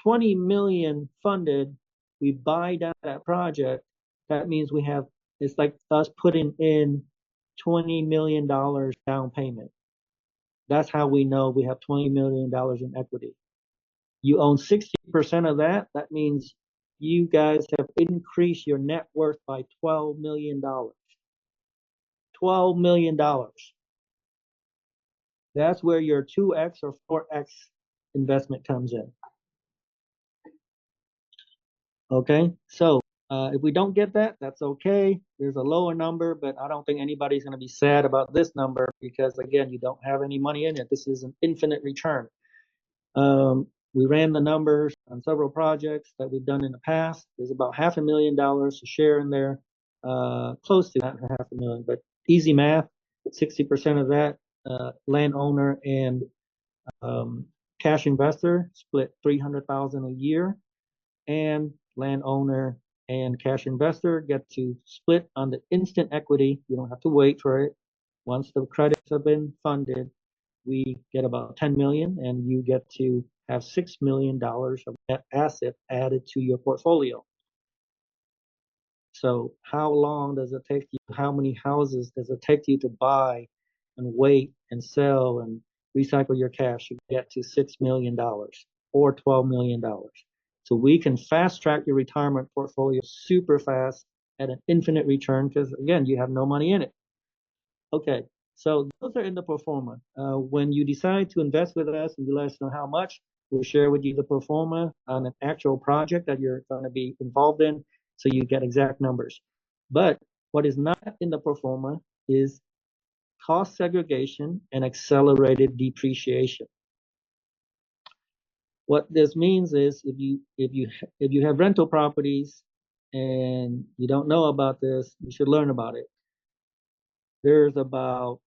Speaker 1: 20 million funded, we buy down that project. That means we have, it's like us putting in $20 million down payment. That's how we know we have $20 million in equity. You own 60% of that. That means you guys have increased your net worth by $12 million. $12 million. That's where your 2x or 4x investment comes in. Okay, so if we don't get that, that's okay. There's a lower number, but I don't think anybody's going to be sad about this number because, again, you don't have any money in it. This is an infinite return. We ran the numbers on several projects that we've done in the past. There's about $500,000 to share in there, close to $500,000, but easy math. 60% of that, landowner and cash investor split $300,000 a year, and landowner and cash investor get to split on the instant equity. You don't have to wait for it. Once the credits have been funded, we get about 10 million, and you get to have $6 million of net asset added to your portfolio. So how long does it take you? How many houses does it take you to buy and wait and sell and recycle your cash to get to $6 million or $12 million? So we can fast track your retirement portfolio super fast at an infinite return because, again, you have no money in it. Okay, so those are in the pro forma. When you decide to invest with us and you let us know how much, we'll share with you the pro forma on an actual project that you're going to be involved in so you get exact numbers. But what is not in the pro forma is cost segregation and accelerated depreciation. What this means is if you have rental properties and you don't know about this, you should learn about it. There's about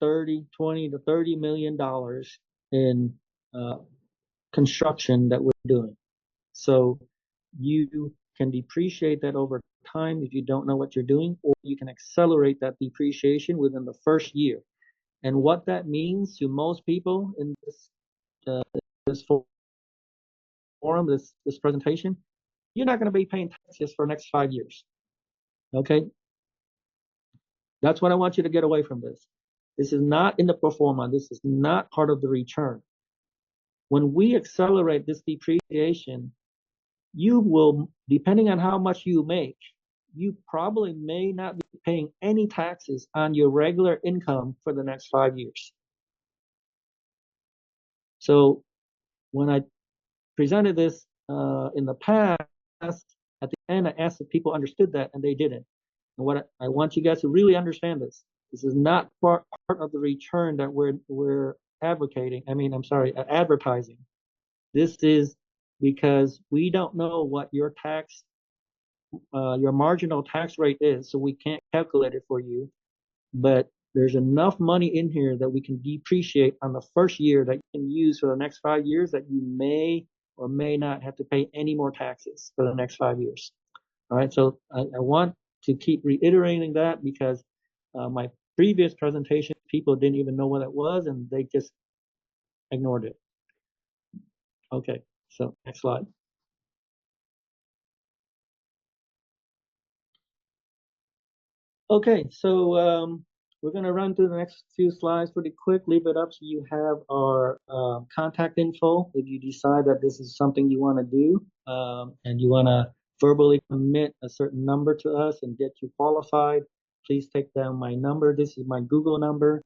Speaker 1: $20 to $30 million in construction that we're doing. So you can depreciate that over time if you don't know what you're doing, or you can accelerate that depreciation within the first year. And what that means to most people in this forum, this presentation, you're not going to be paying taxes for the next 5 years. Okay? That's what I want you to get away from this. This is not in the pro forma. This is not part of the return. When we accelerate this depreciation, you will, depending on how much you make, you probably may not be paying any taxes on your regular income for the next 5 years. So when I presented this in the past, at the end, I asked if people understood that, and they didn't. And what I want you guys to really understand this. This is not part of the return that we're advocating. I mean, I'm sorry, advertising. This is because we don't know what your marginal tax rate is, so we can't calculate it for you. But there's enough money in here that we can depreciate on the first year that you can use for the next 5 years that you may or may not have to pay any more taxes for the next 5 years. All right, so I want to keep reiterating that because my previous presentation, people didn't even know what it was and they just ignored it. Okay, so next slide. Okay, so we're going to run through the next few slides pretty quick, leave it up so you have our contact info if you decide that this is something you want to do and you want to verbally commit a certain number to us and get you qualified. Please take down my number. This is my Google number,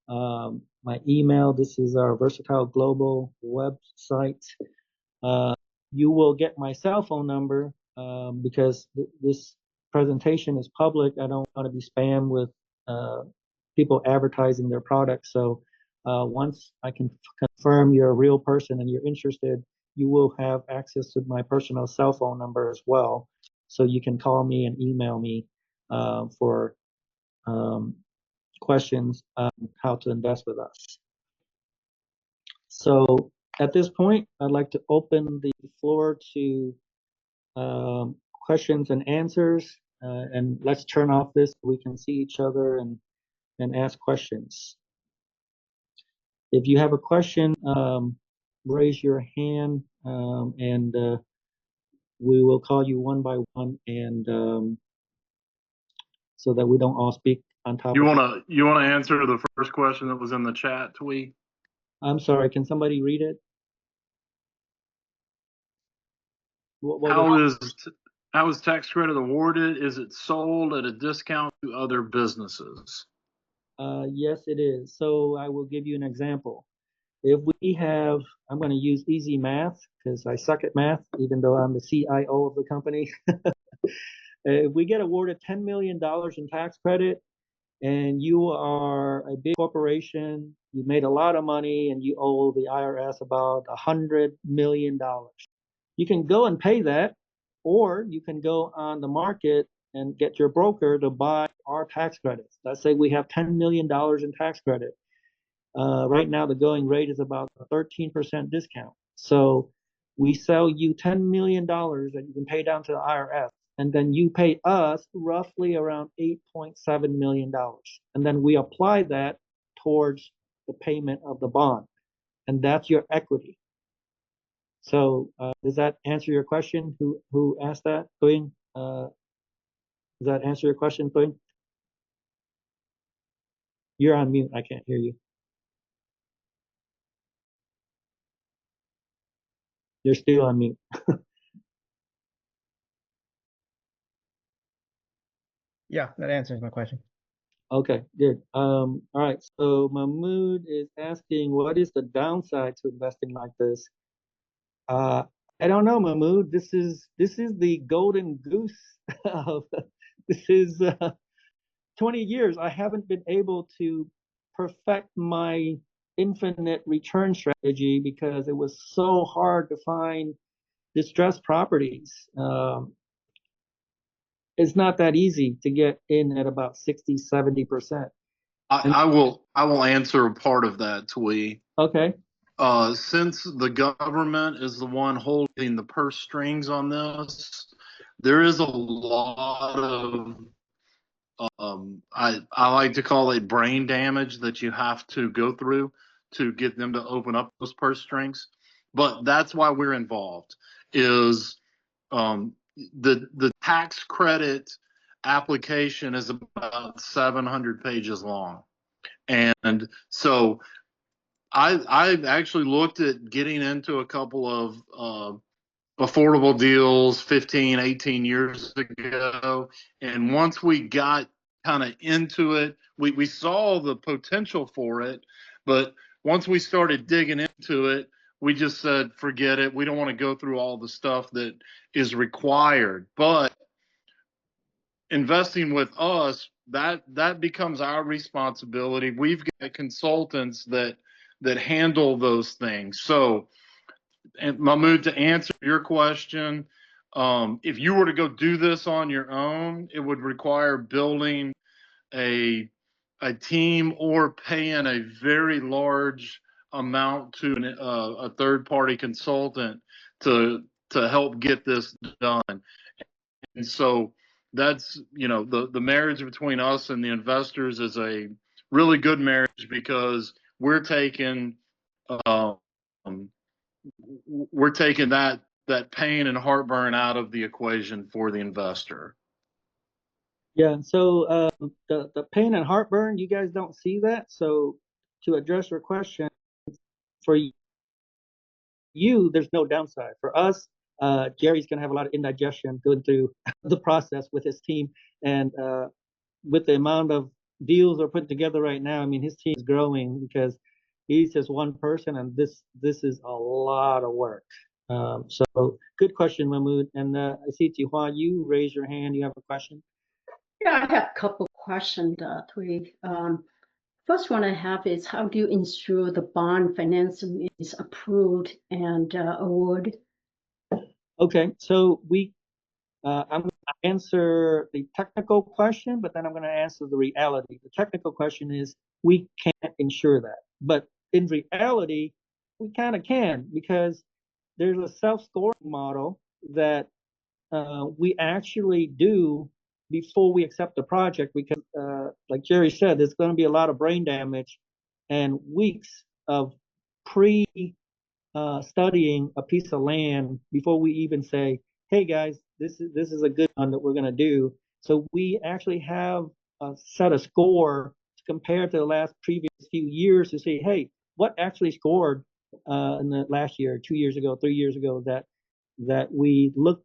Speaker 1: my email. This is our Versatile Global website. You will get my cell phone number because this presentation is public. I don't want to be spammed with people advertising their products. So once I can confirm you're a real person and you're interested, you will have access to my personal cell phone number as well. So you can call me and email me for questions on how to invest with us. So at this point, I'd like to open the floor to questions and answers. And let's turn off this so we can see each other and ask questions. If you have a question, raise your hand and we will call you one by one and so that we don't all speak on top.
Speaker 6: You wanna answer the first question that was in the chat, Twee?
Speaker 1: I'm sorry, can somebody read it?
Speaker 6: How is tax credit awarded? Is it sold at a discount to other businesses?
Speaker 1: Yes, it is. So I will give you an example. If we have, I'm going to use easy math because I suck at math, even though I'm the CIO of the company. If we get awarded $10 million in tax credit and you are a big corporation, you made a lot of money and you owe the IRS about $100 million. You can go and pay that, or you can go on the market and get your broker to buy our tax credits. Let's say we have $10 million in tax credit. Right now, the going rate is about a 13% discount. So we sell you $10 million that you can pay down to the IRS, and then you pay us roughly around $8.7 million. And then we apply that towards the payment of the bond, and that's your equity. So does that answer your question? Who asked that? Tuing? Does that answer your question, Tuing? You're on mute. I can't hear you. You're still on mute.
Speaker 7: Yeah, that answers my question.
Speaker 1: Okay, good. All right. So Mahmood is asking, what is the downside to investing like this? I don't know, Mahmood. This is the golden goose of this is 20 years. I haven't been able to perfect my infinite return strategy because it was so hard to find distressed properties. It's not that easy to get in at about 60–70%.
Speaker 6: I will answer a part of that, Twee.
Speaker 1: Okay.
Speaker 6: Since the government is the one holding the purse strings on this, there is a lot of I like to call it brain damage that you have to go through to get them to open up those purse strings. But that's why we're involved. Is the tax credit application is about 700 pages long, and so I've actually looked at getting into a couple of affordable deals 15, 18 years ago. And once we got kind of into it, we saw the potential for it. But once we started digging into it, we just said, forget it. We don't want to go through all the stuff that is required. But investing with us, that becomes our responsibility. We've got consultants that handle those things. So, and Mahmoud, to answer your question, if you were to go do this on your own, it would require building a team or paying a very large amount to a third party consultant to help get this done. And so that's, the marriage between us and the investors is a really good marriage because we're taking um, that pain and heartburn out of the equation for the investor.
Speaker 1: Yeah, so the pain and heartburn, you guys don't see that. So to address your question, for you, there's no downside. For us, Jerry's gonna have a lot of indigestion going through the process with his team, and with the amount of deals we're putting together right now, I mean, his team is growing because he's just one person, and this is a lot of work. So good question, Mahmoud. And I see Tihua, you raise your hand. You have a question?
Speaker 5: Yeah, I have a couple questions, Tui. First one I have is how do you ensure the bond financing is approved and awarded?
Speaker 1: Okay, so I'm going to answer the technical question, but then I'm going to answer the reality. The technical question is we can't ensure that, but in reality, we kind of can because there's a self-scoring model that we actually do before we accept the project because, like Jerry said, there's going to be a lot of brain damage and weeks of studying a piece of land before we even say, hey guys, this is a good one that we're going to do. So we actually have set a score to compare to the last previous few years to say, hey, what actually scored in the last year, 2 years ago, 3 years ago, that we look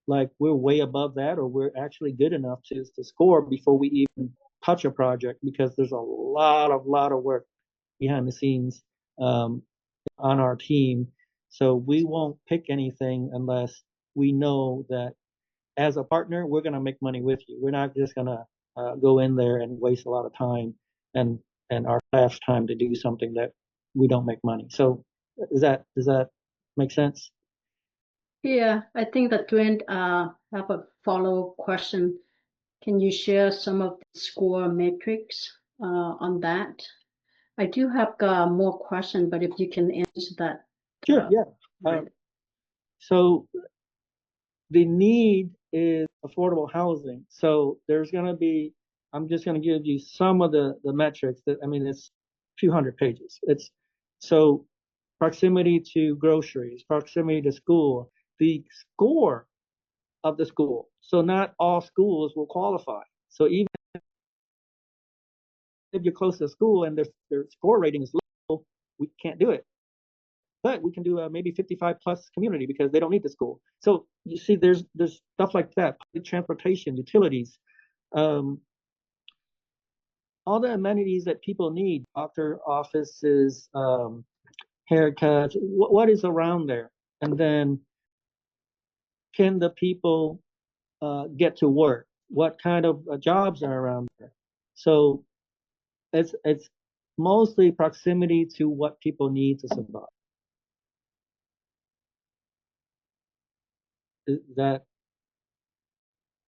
Speaker 1: like we're way above that, or we're actually good enough to score before we even touch a project, because there's a lot of work behind the scenes on our team. So we won't pick anything unless we know that as a partner, we're going to make money with you. We're not just going to go in there and waste a lot of time and our staff's time to do something that we don't make money. So does that make sense?
Speaker 5: Yeah, I think that Dwayne have a follow question. Can you share some of the score metrics on that? I do have more questions, but if you can answer that.
Speaker 1: Sure, yeah.
Speaker 5: Right.
Speaker 1: So the need is affordable housing. So there's going to be, I'm just going to give you some of the metrics that, I mean, it's a few hundred pages. It's so proximity to groceries, proximity to school, the score of the school. So not all schools will qualify. So even if you're close to school and their score rating is low, we can't do it. But we can do maybe 55 plus community because they don't need the school. So you see, there's stuff like that, public transportation, utilities, all the amenities that people need, doctor offices, haircuts, what is around there, and then can the people get to work? What kind of jobs are around there? So it's mostly proximity to what people need to survive. Is that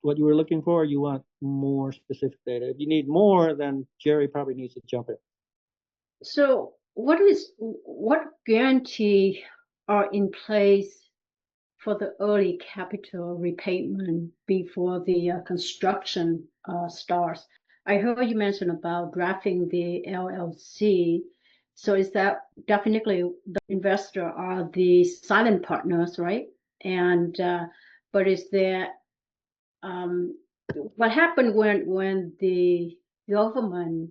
Speaker 1: what you were looking for, or you want more specific data? If you need more, then Jerry probably needs to jump in.
Speaker 5: So what guarantee are in place for the early capital repayment before the construction starts? I heard you mention about drafting the LLC. So is that definitely the investor are the silent partners, right? And but is there what happened when the government,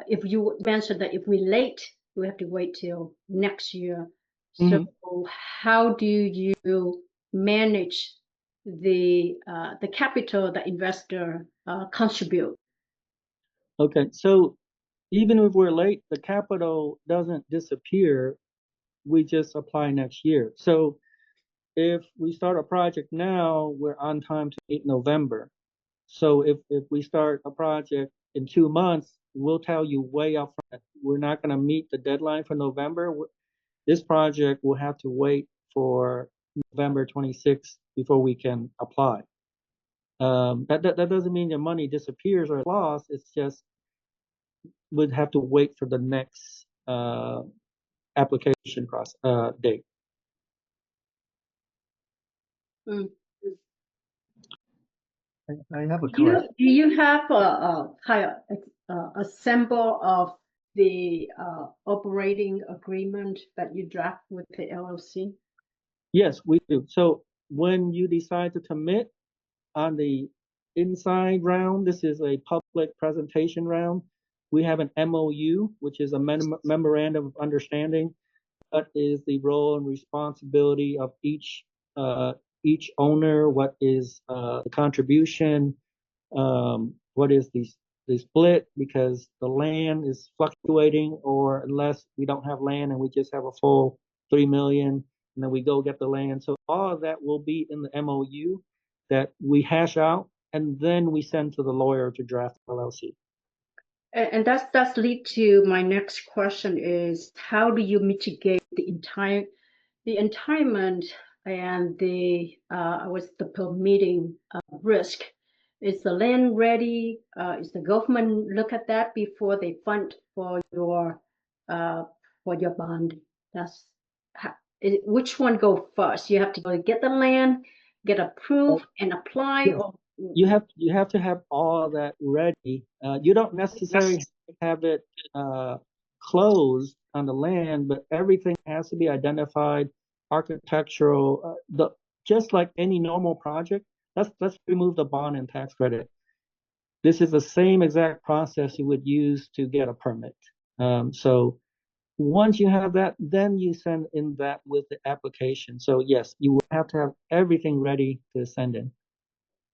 Speaker 5: if you mentioned that if we late, we have to wait till next year. So how do you manage the capital that investor contribute?
Speaker 1: Okay, so even if we're late, the capital doesn't disappear. We just apply next year. So if we start a project now, we're on time to meet November. So if we start a project in 2 months, we'll tell you way up front, we're not going to meet the deadline for November. This project will have to wait for November 26th before we can apply. That doesn't mean your money disappears or lost. It's just we'd have to wait for the next application process date.
Speaker 5: Mm.
Speaker 7: I have a
Speaker 5: Do you,
Speaker 7: question.
Speaker 5: do you have a kind of a symbol of the operating agreement that you draft with the LLC?
Speaker 1: Yes, we do. So when you decide to commit on the inside round, this is a public presentation round. We have an MOU, which is a memorandum of understanding. What is the role and responsibility of each owner? What is the contribution? What is the split? Because the land is fluctuating, or unless we don't have land and we just have a full 3 million, and then we go get the land. So all of that will be in the MOU that we hash out, and then we send to the lawyer to draft LLC.
Speaker 5: And that's lead to my next question is how do you mitigate the entitlement and the permitting risk? Is the land ready? Is the government look at that before they fund for your bond? That's which one go first? You have to go get the land, get approved, and apply,
Speaker 1: Yes.
Speaker 5: or
Speaker 1: You have to have all that ready. You don't necessarily have it closed on the land, but everything has to be identified, architectural, just like any normal project. Let's remove the bond and tax credit. This is the same exact process you would use to get a permit. So once you have that, then you send in that with the application. So yes, you will have to have everything ready to send in.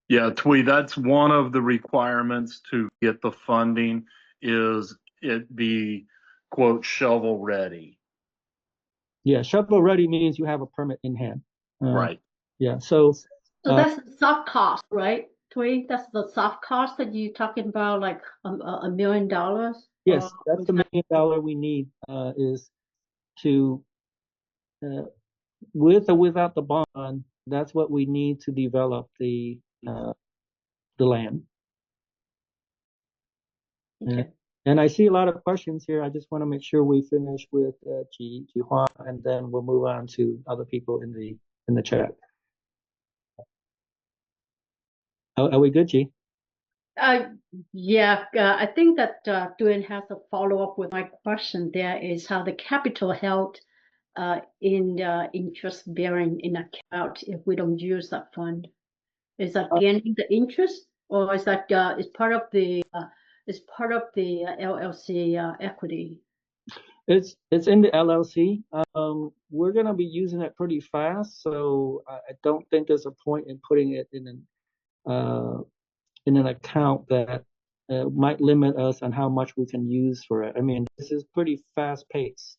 Speaker 6: Yeah, Twee, that's one of the requirements to get the funding is it be, quote, shovel ready.
Speaker 1: Yeah, shovel ready means you have a permit in hand.
Speaker 6: Right.
Speaker 1: Yeah, so
Speaker 5: that's the soft cost, right? Twee, that's the soft cost that you're talking about, like $1 million?
Speaker 1: yes,
Speaker 5: Or
Speaker 1: that's
Speaker 5: was
Speaker 1: the
Speaker 5: that-
Speaker 1: $1 million we need is to with or without the bond, that's what we need to develop the land.
Speaker 5: Okay.
Speaker 1: And I see a lot of questions here. I just want to make sure we finish with Jihua, and then we'll move on to other people in the chat. Are we good, Ji?
Speaker 5: Yeah, I think that Duen has a follow-up with my question. There is how the capital held in interest bearing in account if we don't use that fund. Is that gaining the interest, or is that is part of the LLC equity?
Speaker 1: It's in the LLC. We're gonna be using it pretty fast, so I don't think there's a point in putting it in an account that might limit us on how much we can use for it. I mean, this is pretty fast paced.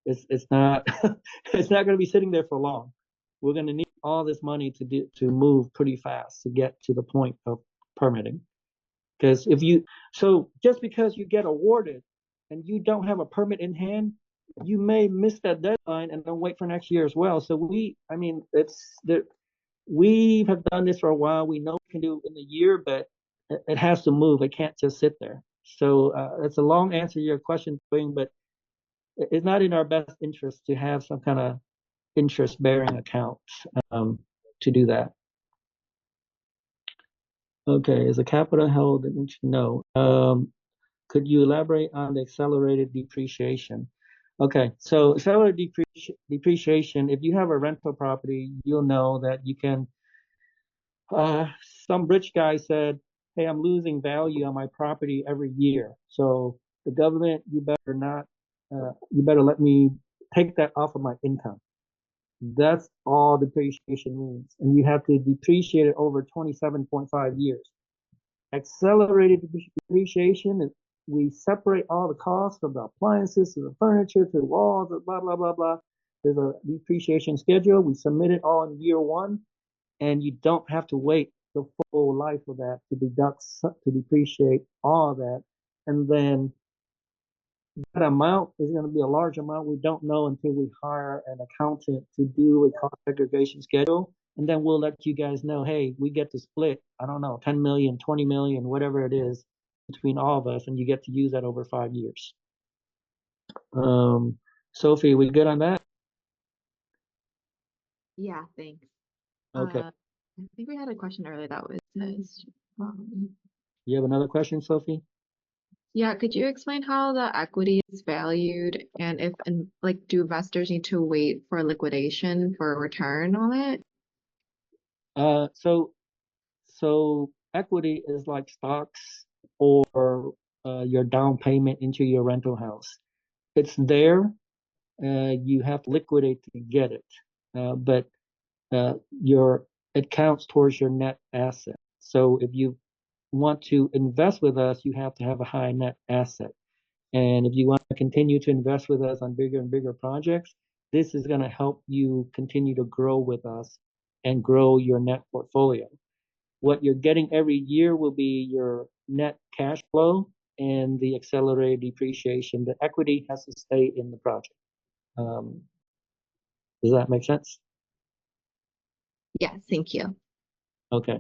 Speaker 1: It's not it's not gonna be sitting there for long. We're gonna need all this money to move pretty fast to get to the point of permitting. Because just because you get awarded and you don't have a permit in hand, you may miss that deadline and then wait for next year as well. So we have done this for a while. We know we can do it in a year, but it has to move. It can't just sit there. So it's a long answer to your question, but it's not in our best interest to have some kind of interest-bearing account to do that. Okay, is the capital held? No. Could you elaborate on the accelerated depreciation? Okay, so accelerated depreciation, if you have a rental property, you'll know that you can, some rich guy said, hey, I'm losing value on my property every year. So the government, you better let me take that off of my income. That's all depreciation means. And you have to depreciate it over 27.5 years. Accelerated depreciation, we separate all the costs from the appliances to the furniture to the walls, blah, blah, blah, blah. There's a depreciation schedule. We submit it all in year one, and you don't have to wait the full life of that to to depreciate all of that. And then that amount is going to be a large amount. We don't know until we hire an accountant to do a cost segregation schedule. And then we'll let you guys know, hey, we get to split, I don't know, 10 million, 20 million, whatever it is between all of us, and you get to use that over 5 years. Sophie, we good on that?
Speaker 8: Yeah, thanks.
Speaker 1: Okay.
Speaker 8: I think we had a question earlier that was,
Speaker 1: You have another question, Sophie?
Speaker 8: yeah, could you explain how the equity is valued and if, and like, do investors need to wait for liquidation for a return on it?
Speaker 1: So equity is like stocks or your down payment into your rental house. It's there. You have to liquidate to get it, but it counts towards your net asset. So if you want to invest with us, you have to have a high net asset. And if you want to continue to invest with us on bigger and bigger projects, this is going to help you continue to grow with us and grow your net portfolio. What you're getting every year will be your net cash flow and the accelerated depreciation. The equity has to stay in the project. Does that make sense?
Speaker 8: Yeah, thank you.
Speaker 1: Okay.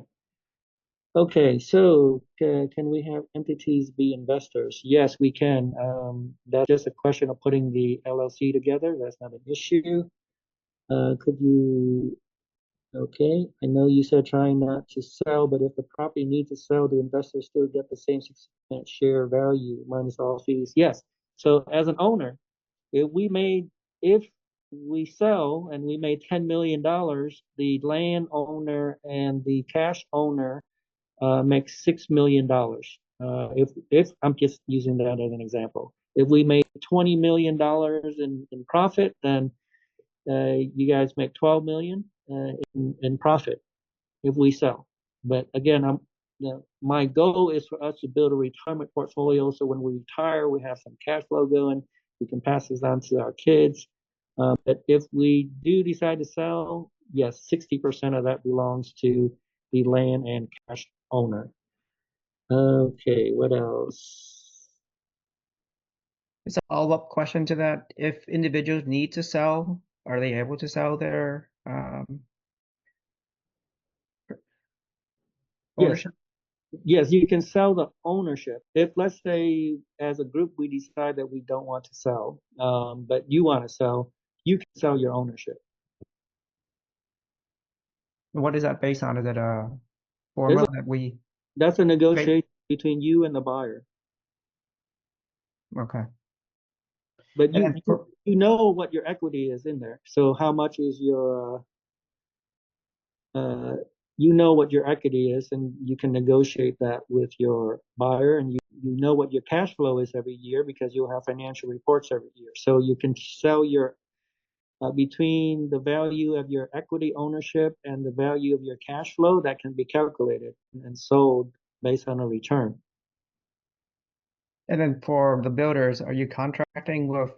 Speaker 1: Okay, so can we have entities be investors? Yes, we can. That's just a question of putting the LLC together. That's not an issue. Could you, okay, I know you said trying not to sell, but if the property needs to sell, do investors still get the same 6% share value minus all fees? Yes. So as an owner, if we sell and we made $10 million, the landowner and the cash owner makes $6 million. If I'm just using that as an example, if we made $20 million in profit, then you guys make 12 million in profit if we sell. But again, my goal is for us to build a retirement portfolio, so when we retire, we have some cash flow going. We can pass this on to our kids. But if we do decide to sell, yes, 60% of that belongs to the land and cash owner. Okay, what else?
Speaker 7: It's a follow-up question to that. If individuals need to sell, are they able to sell their ownership?
Speaker 1: Yes, you can sell the ownership. If, let's say, as a group, we decide that we don't want to sell, but you want to sell, you can sell your ownership.
Speaker 7: What is that based on? Is it a formula that we?
Speaker 1: That's a negotiation between you and the buyer.
Speaker 7: Okay.
Speaker 1: But
Speaker 7: And then
Speaker 1: you know what your equity is in there. So how much is your you know what your equity is, and you can negotiate that with your buyer, and you know what your cash flow is every year because you'll have financial reports every year. So you can sell your between the value of your equity ownership and the value of your cash flow, that can be calculated and sold based on a return.
Speaker 7: And then for the builders, are you contracting with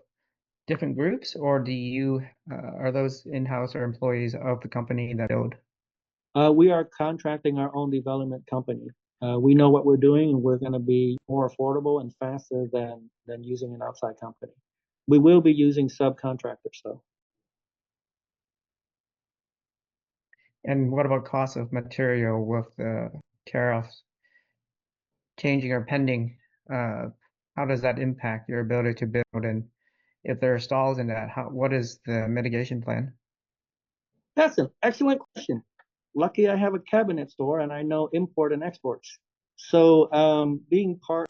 Speaker 7: different groups, or do you are those in-house or employees of the company that build?
Speaker 1: We are contracting our own development company. We know what we're doing, and we're going to be more affordable and faster than using an outside company. We will be using subcontractors though.
Speaker 7: And what about cost of material with the tariffs changing or pending? How does that impact your ability to build? And if there are stalls in that, what is the mitigation plan?
Speaker 1: That's an excellent question. Lucky I have a cabinet store and I know import and exports. So being part,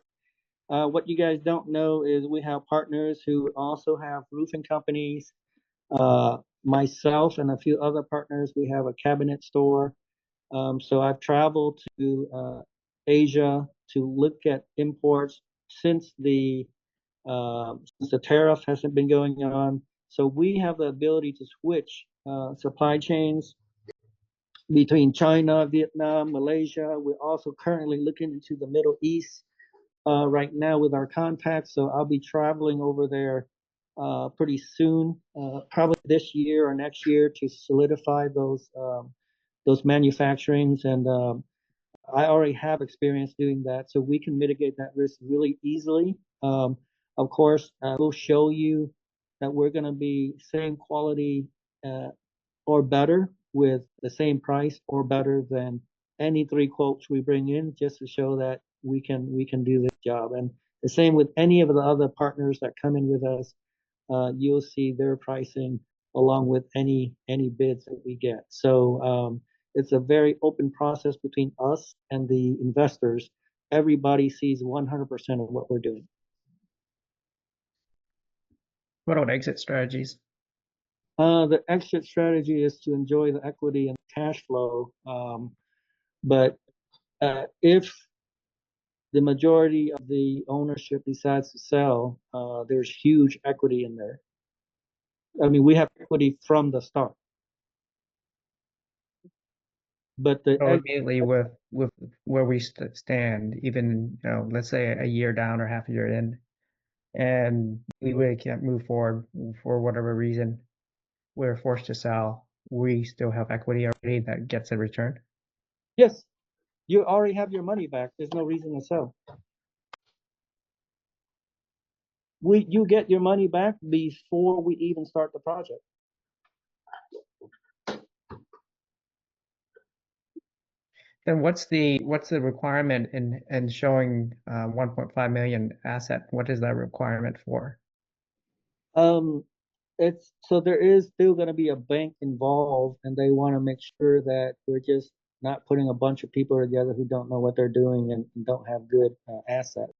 Speaker 1: what you guys don't know is we have partners who also have roofing companies. Myself and a few other partners, we have a cabinet store. So I've traveled to Asia to look at imports since the tariff hasn't been going on. So we have the ability to switch supply chains between China, Vietnam, Malaysia. We're also currently looking into the Middle East right now with our contacts. So I'll be traveling over there pretty soon, probably this year or next year, to solidify those manufacturings. And I already have experience doing that, so we can mitigate that risk really easily. Of course, we'll show you that we're going to be same quality or better with the same price or better than any 3 quotes we bring in, just to show that we can do this job. And the same with any of the other partners that come in with us. You'll see their pricing along with any bids that we get. So it's a very open process between us and the investors. Everybody sees 100% of what we're doing.
Speaker 7: What about exit strategies?
Speaker 1: The exit strategy is to enjoy the equity and cash flow. But if the majority of the ownership decides to sell, there's huge equity in there. I mean, we have equity from the start. But the
Speaker 7: So immediately with where we stand, even let's say a year down or half a year in, and we really can't move forward for whatever reason, we're forced to sell. We still have equity already that gets a return.
Speaker 1: yes, you already have your money back. There's no reason to sell. You get your money back before we even start the project.
Speaker 7: Then what's the requirement in showing 1.5 million asset? What is that requirement for?
Speaker 1: It's so there is still going to be a bank involved, and they want to make sure that we're just not putting a bunch of people together who don't know what they're doing and don't have good assets.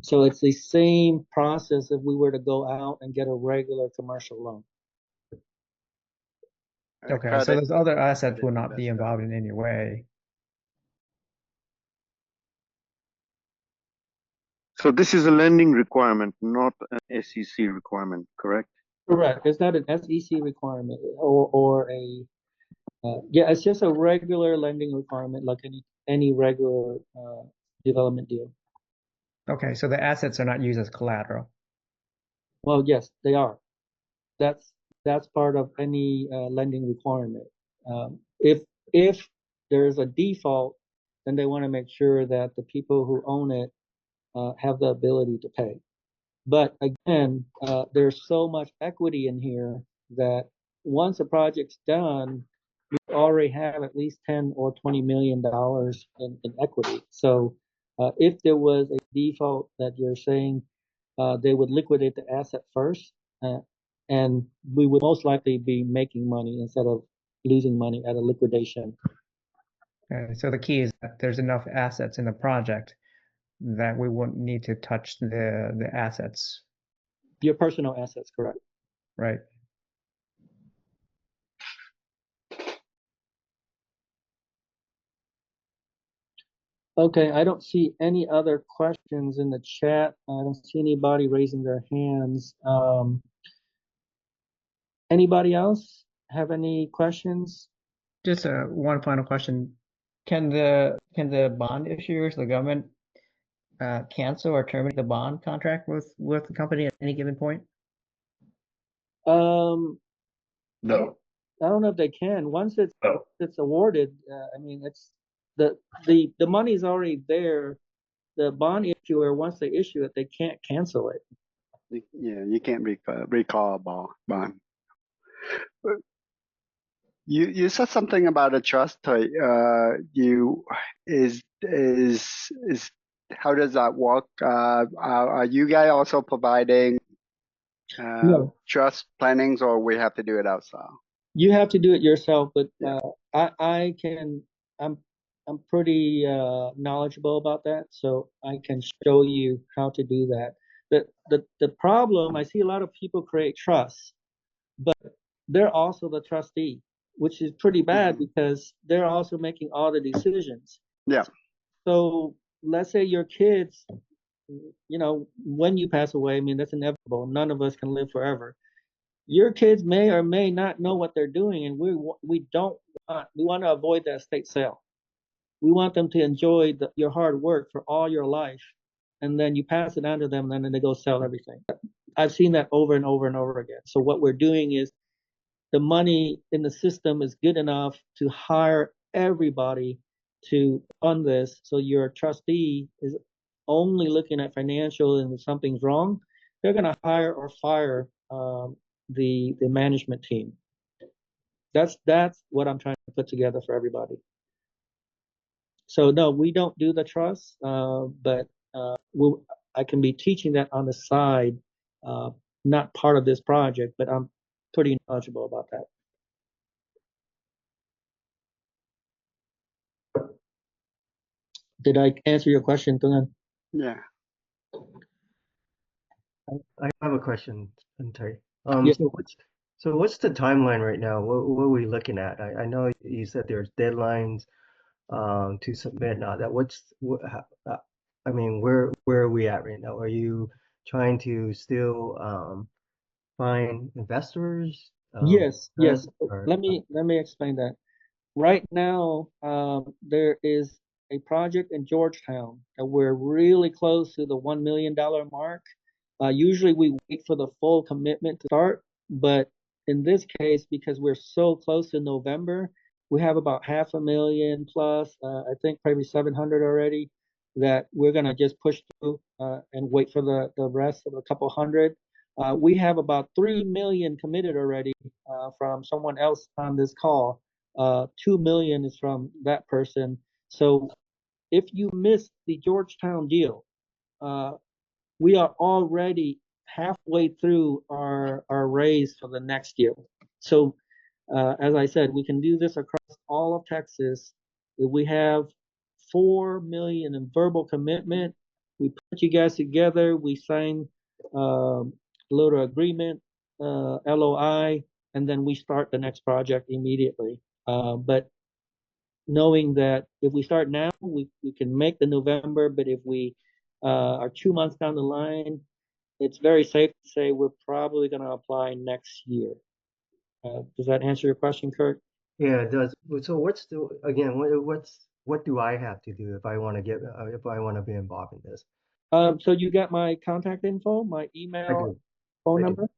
Speaker 1: So it's the same process if we were to go out and get a regular commercial loan.
Speaker 7: Okay, so those other assets will not be involved in any way.
Speaker 9: So this is a lending requirement, not an SEC requirement, correct?
Speaker 1: Correct. It's not an SEC requirement or a yeah. It's just a regular lending requirement, like any regular development deal.
Speaker 7: Okay, so the assets are not used as collateral.
Speaker 1: Well, yes, they are. That's part of any lending requirement. If there's a default, then they want to make sure that the people who own it have the ability to pay. But again, there's so much equity in here that once a project's done, we already have at least 10 or 20 million dollars in equity. So if there was a default that you're saying, they would liquidate the asset first, and we would most likely be making money instead of losing money at a liquidation.
Speaker 7: Okay, so the key is that there's enough assets in the project that we wouldn't need to touch the assets,
Speaker 1: Your personal assets, correct?
Speaker 7: right?
Speaker 1: Okay, I don't see any other questions in the chat. I don't see anybody raising their hands. Anybody else have any questions?
Speaker 7: Just one final question. Can the bond issuers, the government, cancel or terminate the bond contract with the company at any given point?
Speaker 1: No. I don't know if they can. Once it's awarded, I mean, it's the money's already there. The bond issuer, once they issue it, they can't cancel it.
Speaker 10: Yeah, you can't recall a bond. You said something about a trust. How does that work? Are you guys also providing
Speaker 1: No.
Speaker 10: trust plannings, or we have to do it ourselves?
Speaker 1: You have to do it yourself, but
Speaker 10: Yeah.
Speaker 1: I'm pretty knowledgeable about that, so I can show you how to do that. The problem, I see a lot of people create trusts, but they're also the trustee, which is pretty bad because they're also making all the decisions.
Speaker 10: Yeah.
Speaker 1: So let's say your kids, when you pass away, I mean, that's inevitable. None of us can live forever. Your kids may or may not know what they're doing, and we want to avoid that estate sale. We want them to enjoy your hard work for all your life, and then you pass it on to them, and then they go sell everything. I've seen that over and over and over again. So what we're doing is the money in the system is good enough to hire everybody to fund this. So your trustee is only looking at financial, and if something's wrong, they're going to hire or fire the management team. That's what I'm trying to put together for everybody. So no, we don't do the trust, but I can be teaching that on the side, not part of this project, but I'm pretty knowledgeable about that. Did I answer your question, Tungan?
Speaker 10: Yeah.
Speaker 11: I have a question, Terry.
Speaker 1: Yes.
Speaker 11: So what's the timeline right now? What are we looking at? I know you said there's deadlines to submit now. I mean, where are we at right now? Are you trying to still find investors?
Speaker 1: Yes.
Speaker 11: Or,
Speaker 1: Let me explain that. Right now, there is a project in Georgetown that we're really close to the $1 million mark. Usually we wait for the full commitment to start, but in this case, because we're so close to November, we have about $500,000 plus, I think probably 700 already, that we're gonna just push through and wait for the rest of a couple hundred. We have about 3 million committed already from someone else on this call. 2 million is from that person. So if you miss the Georgetown deal, we are already halfway through our raise for the next year. So as I said, we can do this across all of Texas. If we have 4 million in verbal commitment, we put you guys together, we sign a little agreement, LOI, and then we start the next project immediately. But knowing that if we start now, we can make the November, but if we are 2 months down the line, it's very safe to say we're probably going to apply next year. Does that answer your question, Kurt?
Speaker 11: Yeah, it does. So what's what do I have to do if I want to be involved in this?
Speaker 1: So you got my contact info, my email, phone
Speaker 11: I do.
Speaker 1: number.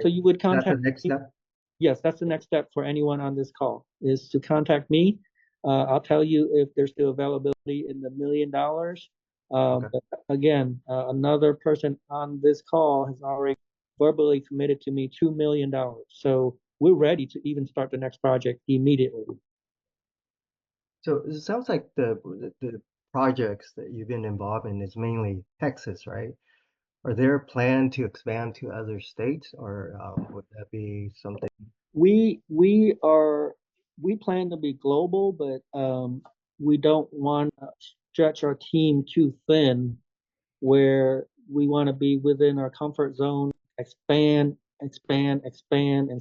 Speaker 1: So you would contact.
Speaker 11: That's the next step.
Speaker 1: Yes, that's the next step for anyone on this call, is to contact me. I'll tell you if there's still availability in the $1 million.
Speaker 11: Okay.
Speaker 1: But again, another person on this call has already verbally committed to me $2 million. So we're ready to even start the next project immediately.
Speaker 11: So it sounds like the projects that you've been involved in is mainly Texas, right? Are there plans to expand to other states, or would that be something?
Speaker 1: We plan to be global, but we don't want to stretch our team too thin, where we want to be within our comfort zone, expand, and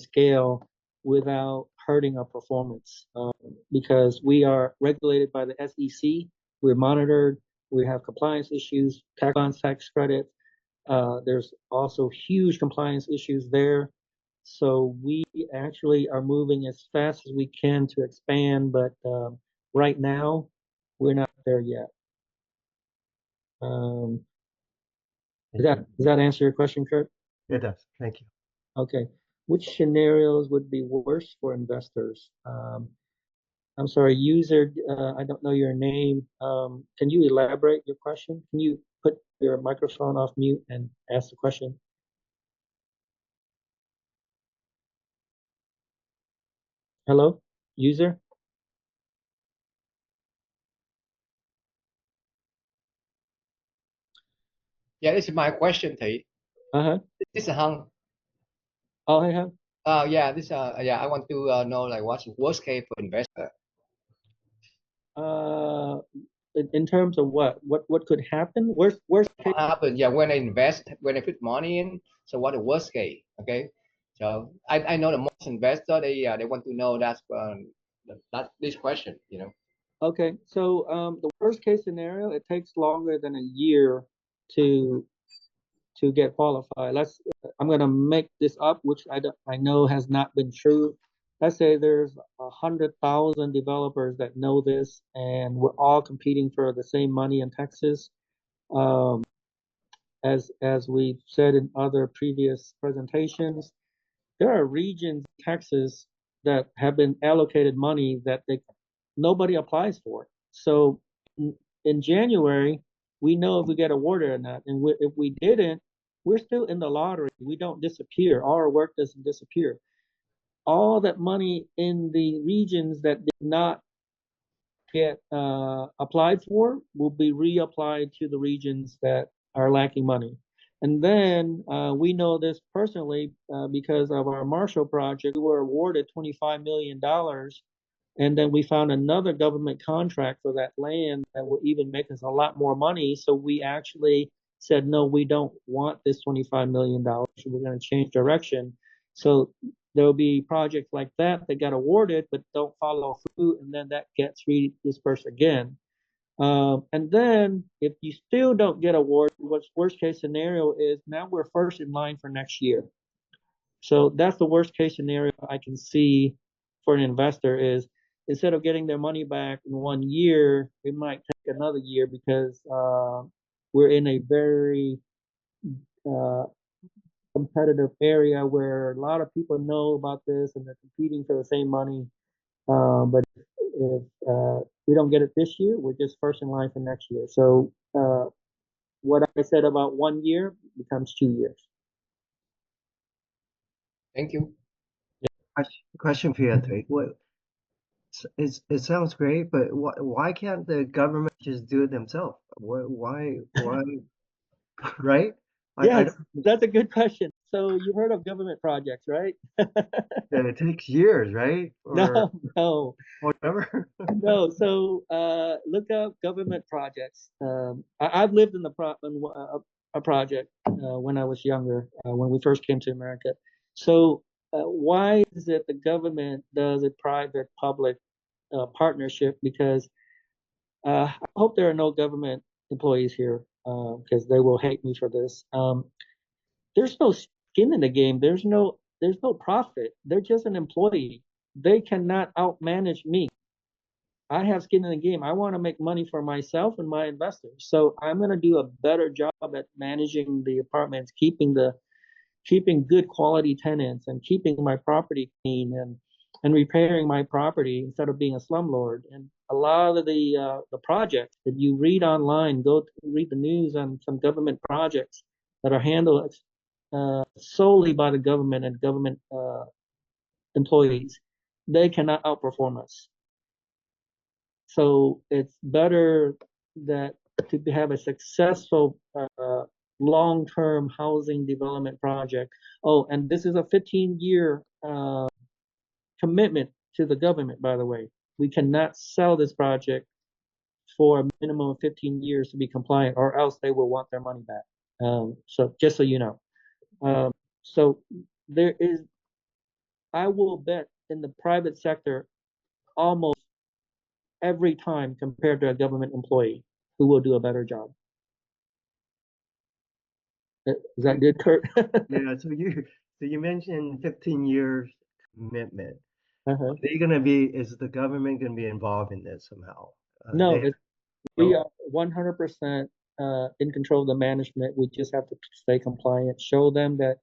Speaker 1: scale without hurting our performance. Because we are regulated by the SEC, we're monitored, we have compliance issues, tax credit. There's also huge compliance issues there. So we actually are moving as fast as we can to expand, but right now we're not there yet. Does that answer your question, Kurt?
Speaker 11: It does. Thank you.
Speaker 1: Okay. Which scenarios would be worse for investors? I'm sorry, user, I don't know your name. Can you elaborate your question? Can you put your microphone off mute and ask the question? Hello, user?
Speaker 12: Yeah, this is my question, Thầy. This is Hung.
Speaker 1: Oh, hey, Hung.
Speaker 12: Yeah, I want to know like what's the worst case for investor.
Speaker 1: In terms of what could happen? Worst case?
Speaker 12: What happen? Yeah, when I put money in. So what the worst case? Okay. So I know the most investor they want to know that this question, you know.
Speaker 1: Okay, so the worst case scenario, it takes longer than a year to get qualified. I'm gonna make this up, which I know has not been true. Let's say there's 100,000 developers that know this, and we're all competing for the same money in Texas. As we've said in other previous presentations, there are regions in Texas that have been allocated money that nobody applies for. So in January, we know if we get awarded or not. And if we didn't, we're still in the lottery. We don't disappear. Our work doesn't disappear. All that money in the regions that did not get applied for will be reapplied to the regions that are lacking money. And then we know this personally because of our Marshall project. We were awarded $25 million. And then we found another government contract for that land that would even make us a lot more money. So we actually said, no, we don't want this $25 million. We're going to change direction. So there'll be projects like that got awarded but don't follow through, and then that gets dispersed again. And then if you still don't get awarded, what's worst case scenario is now we're first in line for next year. So that's the worst case scenario I can see for an investor is instead of getting their money back in 1 year, it might take another year because we're in a very competitive area where a lot of people know about this and they're competing for the same money. But if we don't get it this year, we're just first in line for next year. So what I said about 1 year becomes 2 years.
Speaker 12: Thank you.
Speaker 11: Question for you, Anthony. It sounds great, but why can't the government just do it themselves? Why, right?
Speaker 1: Yes, that's a good question. So you heard of government projects, right?
Speaker 11: It takes years, right?
Speaker 1: No.
Speaker 11: Whatever.
Speaker 1: No. So look up government projects. I've lived in a project when I was younger, when we first came to America. So why is it the government does a private-public partnership? Because I hope there are no government employees here because they will hate me for this. There's no skin in the game. There's no profit. They're just an employee. They cannot outmanage me. I have skin in the game. I want to make money for myself and my investors. So I'm going to do a better job at managing the apartments, keeping good quality tenants and keeping my property clean and repairing my property instead of being a slumlord. And a lot of the projects that you read online, read the news on some government projects that are handled solely by the government and government employees. They cannot outperform us. So it's better to have a successful long-term housing development project. Oh, and this is a 15-year commitment to the government, by the way. We cannot sell this project for a minimum of 15 years to be compliant, or else they will want their money back. So just so you know. So I will bet in the private sector almost every time compared to a government employee who will do a better job. Is that good, Kurt?
Speaker 11: Yeah, so you mentioned 15 years commitment.
Speaker 1: Uh-huh.
Speaker 11: Is the government gonna be involved in this somehow?
Speaker 1: No, we are 100% in control of the management. We just have to stay compliant, show them that,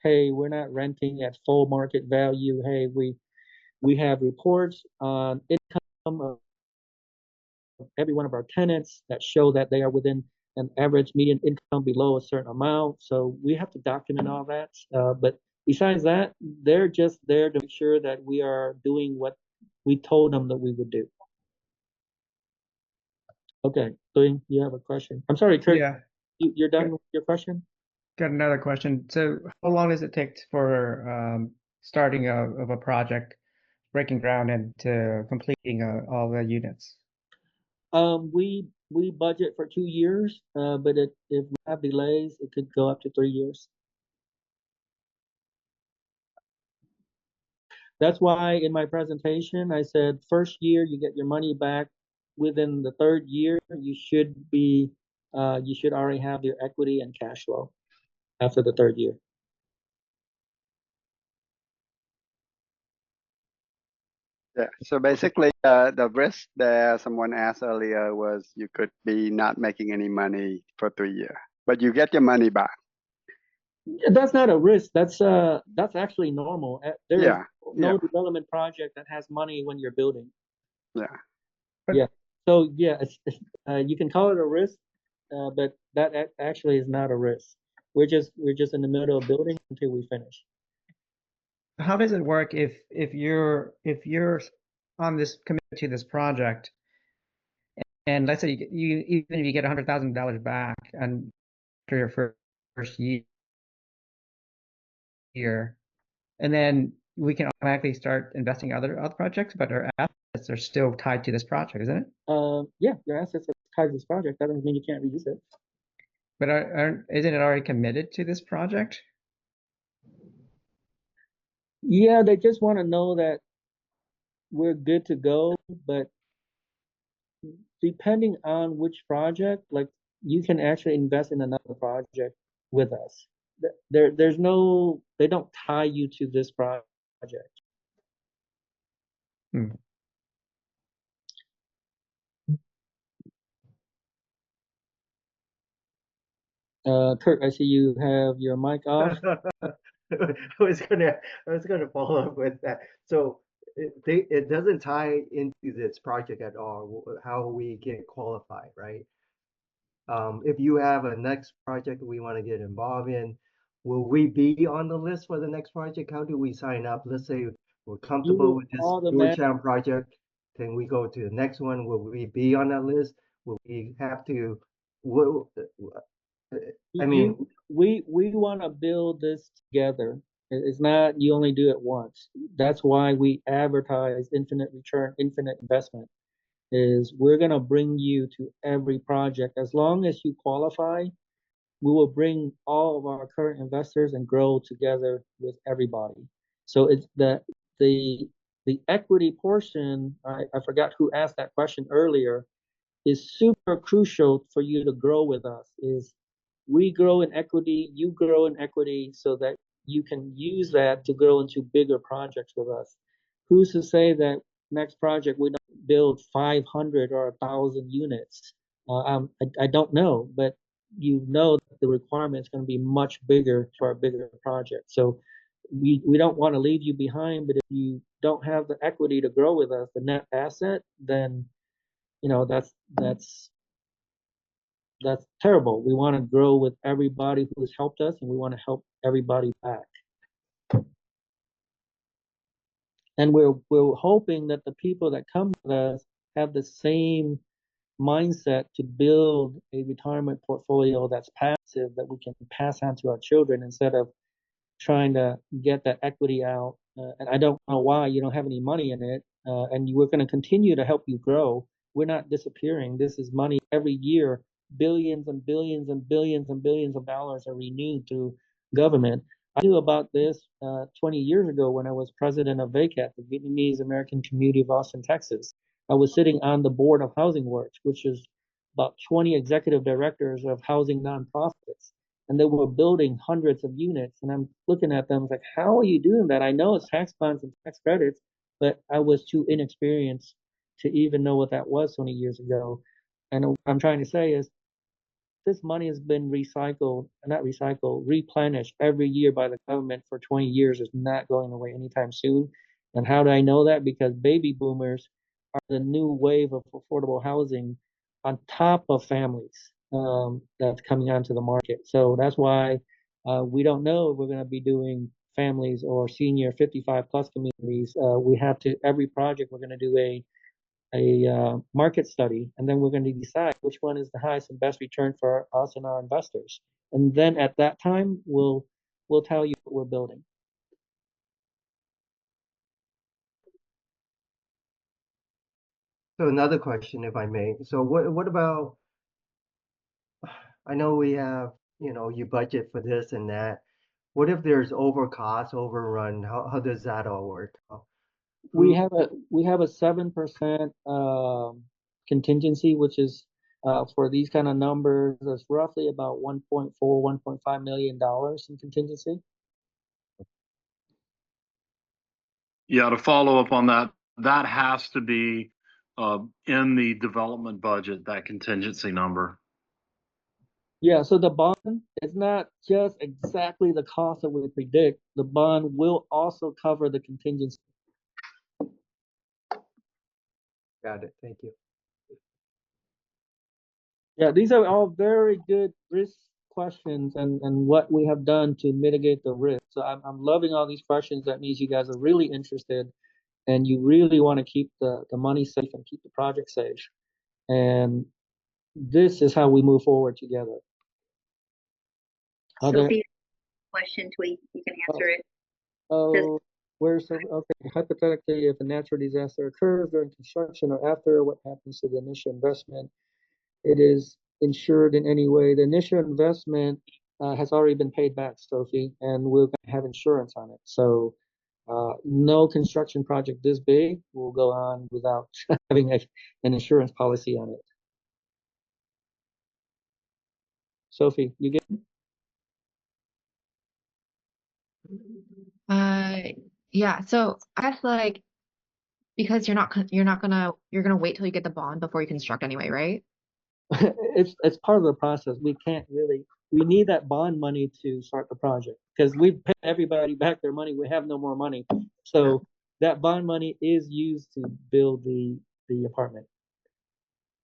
Speaker 1: hey, we're not renting at full market value. Hey, we have reports on income of every one of our tenants that show that they are within an average median income below a certain amount. So we have to document all that. But besides that, they're just there to make sure that we are doing what we told them that we would do. Okay, so you have a question? I'm sorry, Kurt.
Speaker 7: Yeah.
Speaker 1: You're done with your question?
Speaker 7: Got another question. So how long does it take for starting of a project, breaking ground and to completing all the units?
Speaker 1: We budget for 2 years, but if we have delays, it could go up to 3 years. That's why in my presentation, I said first year you get your money back. Within the third year, you should already have your equity and cash flow after the third year.
Speaker 10: Yeah. So basically, the risk that someone asked earlier was you could be not making any money for 3 years, but you get your money back.
Speaker 1: That's not a risk. That's actually normal. There is no
Speaker 10: Yeah.
Speaker 1: development project that has money when you're building.
Speaker 10: Yeah.
Speaker 7: But
Speaker 1: Yeah. So yeah, you can call it a risk, but that actually is not a risk. We're just in the middle of building until we finish.
Speaker 7: How does it work if you're on this committed to this project, and let's say you even if you get $100,000 back and after your first year, and then we can automatically start investing in other projects, but our assets are still tied to this project, isn't it?
Speaker 1: Yeah, your assets are tied to this project. That doesn't mean you can't reuse it.
Speaker 7: But isn't it already committed to this project?
Speaker 1: Yeah, they just want to know that we're good to go, but depending on which project, like you can actually invest in another project with us. There's no, they don't tie you to this project.
Speaker 7: Hmm.
Speaker 1: Kurt, I see you have your mic off.
Speaker 11: I was gonna follow up with that. So it doesn't tie into this project at all, how we get qualified, right? If you have a next project we want to get involved in, will we be on the list for the next project? How do we sign up? Let's say we're
Speaker 1: You
Speaker 11: comfortable
Speaker 1: will
Speaker 11: with this
Speaker 1: automatically,
Speaker 11: Georgetown project, then we go to the next one. Will we be on that list? Will we have to, will, I mean,
Speaker 1: we want to build this together. It's not you only do it once. That's why we advertise infinite return, infinite investment. Is we're gonna bring you to every project as long as you qualify. We will bring all of our current investors and grow together with everybody. So it's the the equity portion. I forgot who asked that question earlier. Is super crucial for you to grow with us. Is we grow in equity, you grow in equity, so that you can use that to grow into bigger projects with us. Who's to say that next project we don't build 500 or 1,000 units? I don't know, but you know that the requirement is going to be much bigger for a bigger project. So we don't want to leave you behind, but if you don't have the equity to grow with us, the net asset, then you know that's terrible. We want to grow with everybody who has helped us, and we want to help everybody back. And we're hoping that the people that come with us have the same mindset to build a retirement portfolio that's passive that we can pass on to our children instead of trying to get that equity out. And I don't know why you don't have any money in it. And we're going to continue to help you grow. We're not disappearing. This is money every year. Billions and billions and billions and billions of dollars are renewed through government. I knew about this 20 years ago when I was president of VACAT, the Vietnamese American Community of Austin, Texas. I was sitting on the board of Housing Works, which is about 20 executive directors of housing nonprofits. And they were building hundreds of units. And I'm looking at them like, how are you doing that? I know it's tax bonds and tax credits, but I was too inexperienced to even know what that was 20 years ago. And what I'm trying to say is this money has been replenished every year by the government for 20 years. Is not going away anytime soon. And how do I know that? Because baby boomers are the new wave of affordable housing on top of families that's coming onto the market. So that's why we don't know if we're going to be doing families or senior 55 plus communities. We have to, every project, we're going to do a market study, and then we're going to decide which one is the highest and best return for us and our investors. And then at that time, we'll tell you what we're building.
Speaker 11: so another question, if I may. So what about, I know we have, you budget for this and that. What if there's overcost, overrun? How does that all work?
Speaker 1: We have a 7% contingency, which is for these kind of numbers, it's roughly about 1.4, $1.5 million in contingency.
Speaker 6: Yeah, to follow up on that, that has to be in the development budget, that contingency number.
Speaker 1: Yeah, so the bond is not just exactly the cost that we predict. The bond will also cover the contingency.
Speaker 11: Got it. Thank you.
Speaker 1: Yeah, these are all very good risk questions and what we have done to mitigate the risk. So I'm loving all these questions. That means you guys are really interested and you really want to keep the money safe and keep the project safe. And this is how we move forward together. Are there,
Speaker 3: Sophie, question, Tweet, you can answer it.
Speaker 1: oh, where's the, okay, hypothetically, if a natural disaster occurs during construction or after, what happens to the initial investment? It is insured in any way. The initial investment has already been paid back, Sophie, and we're going to have insurance on it. So no construction project this big will go on without having an insurance policy on it. Sophie, you get?
Speaker 8: Yeah. So I guess like because you're gonna wait till you get the bond before you construct anyway, right?
Speaker 1: It's part of the process. We can't really. We need that bond money to start the project because we've paid everybody back their money. We have no more money, so that bond money is used to build the apartment.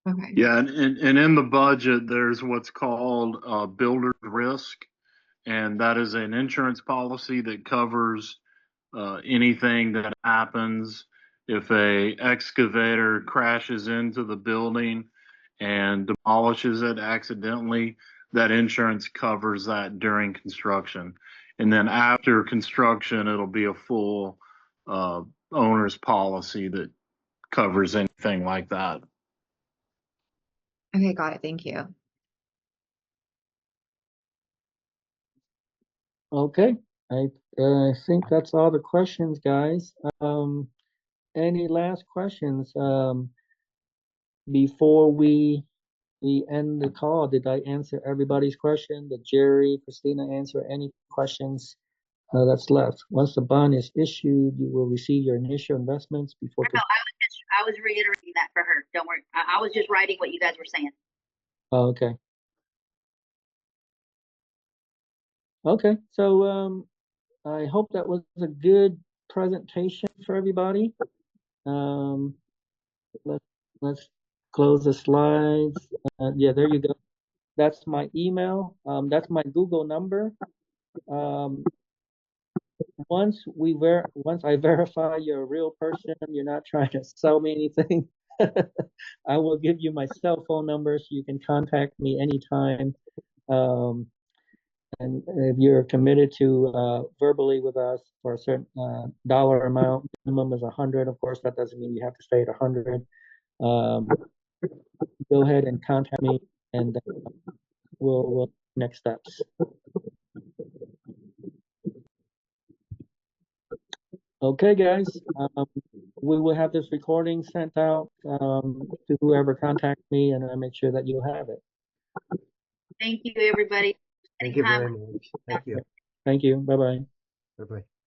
Speaker 8: Okay.
Speaker 6: Yeah, and in the budget, there's what's called builder risk, and that is an insurance policy that covers anything that happens if a excavator crashes into the building and demolishes it accidentally. That insurance covers that during construction, and then after construction, it'll be a full owner's policy that covers anything like that.
Speaker 8: Okay, got it. Thank you.
Speaker 1: Okay, I think that's all the questions, guys. Any last questions before we end the call? Did I answer everybody's question? Did Jerry, Christina answer any questions that's left? Once the bond is issued, you will receive your initial investments before.
Speaker 3: No, I was reiterating that for her. Don't worry. I was just writing what you guys were saying.
Speaker 1: Oh, okay. Okay, so I hope that was a good presentation for everybody. Let's close the slides. Yeah, there you go. That's my email. That's my Google number. Once I verify you're a real person, you're not trying to sell me anything, I will give you my cell phone number so you can contact me anytime. And if you're committed to verbally with us for a certain dollar amount, minimum is 100. Of course, that doesn't mean you have to stay at 100. Go ahead and contact me, and we'll next steps. Okay, guys. We will have this recording sent out to whoever contacts me, and I make sure that you have it.
Speaker 3: Thank you, everybody.
Speaker 11: Thank you very much. Thank you.
Speaker 1: Thank you. Bye-bye.
Speaker 11: Bye-bye.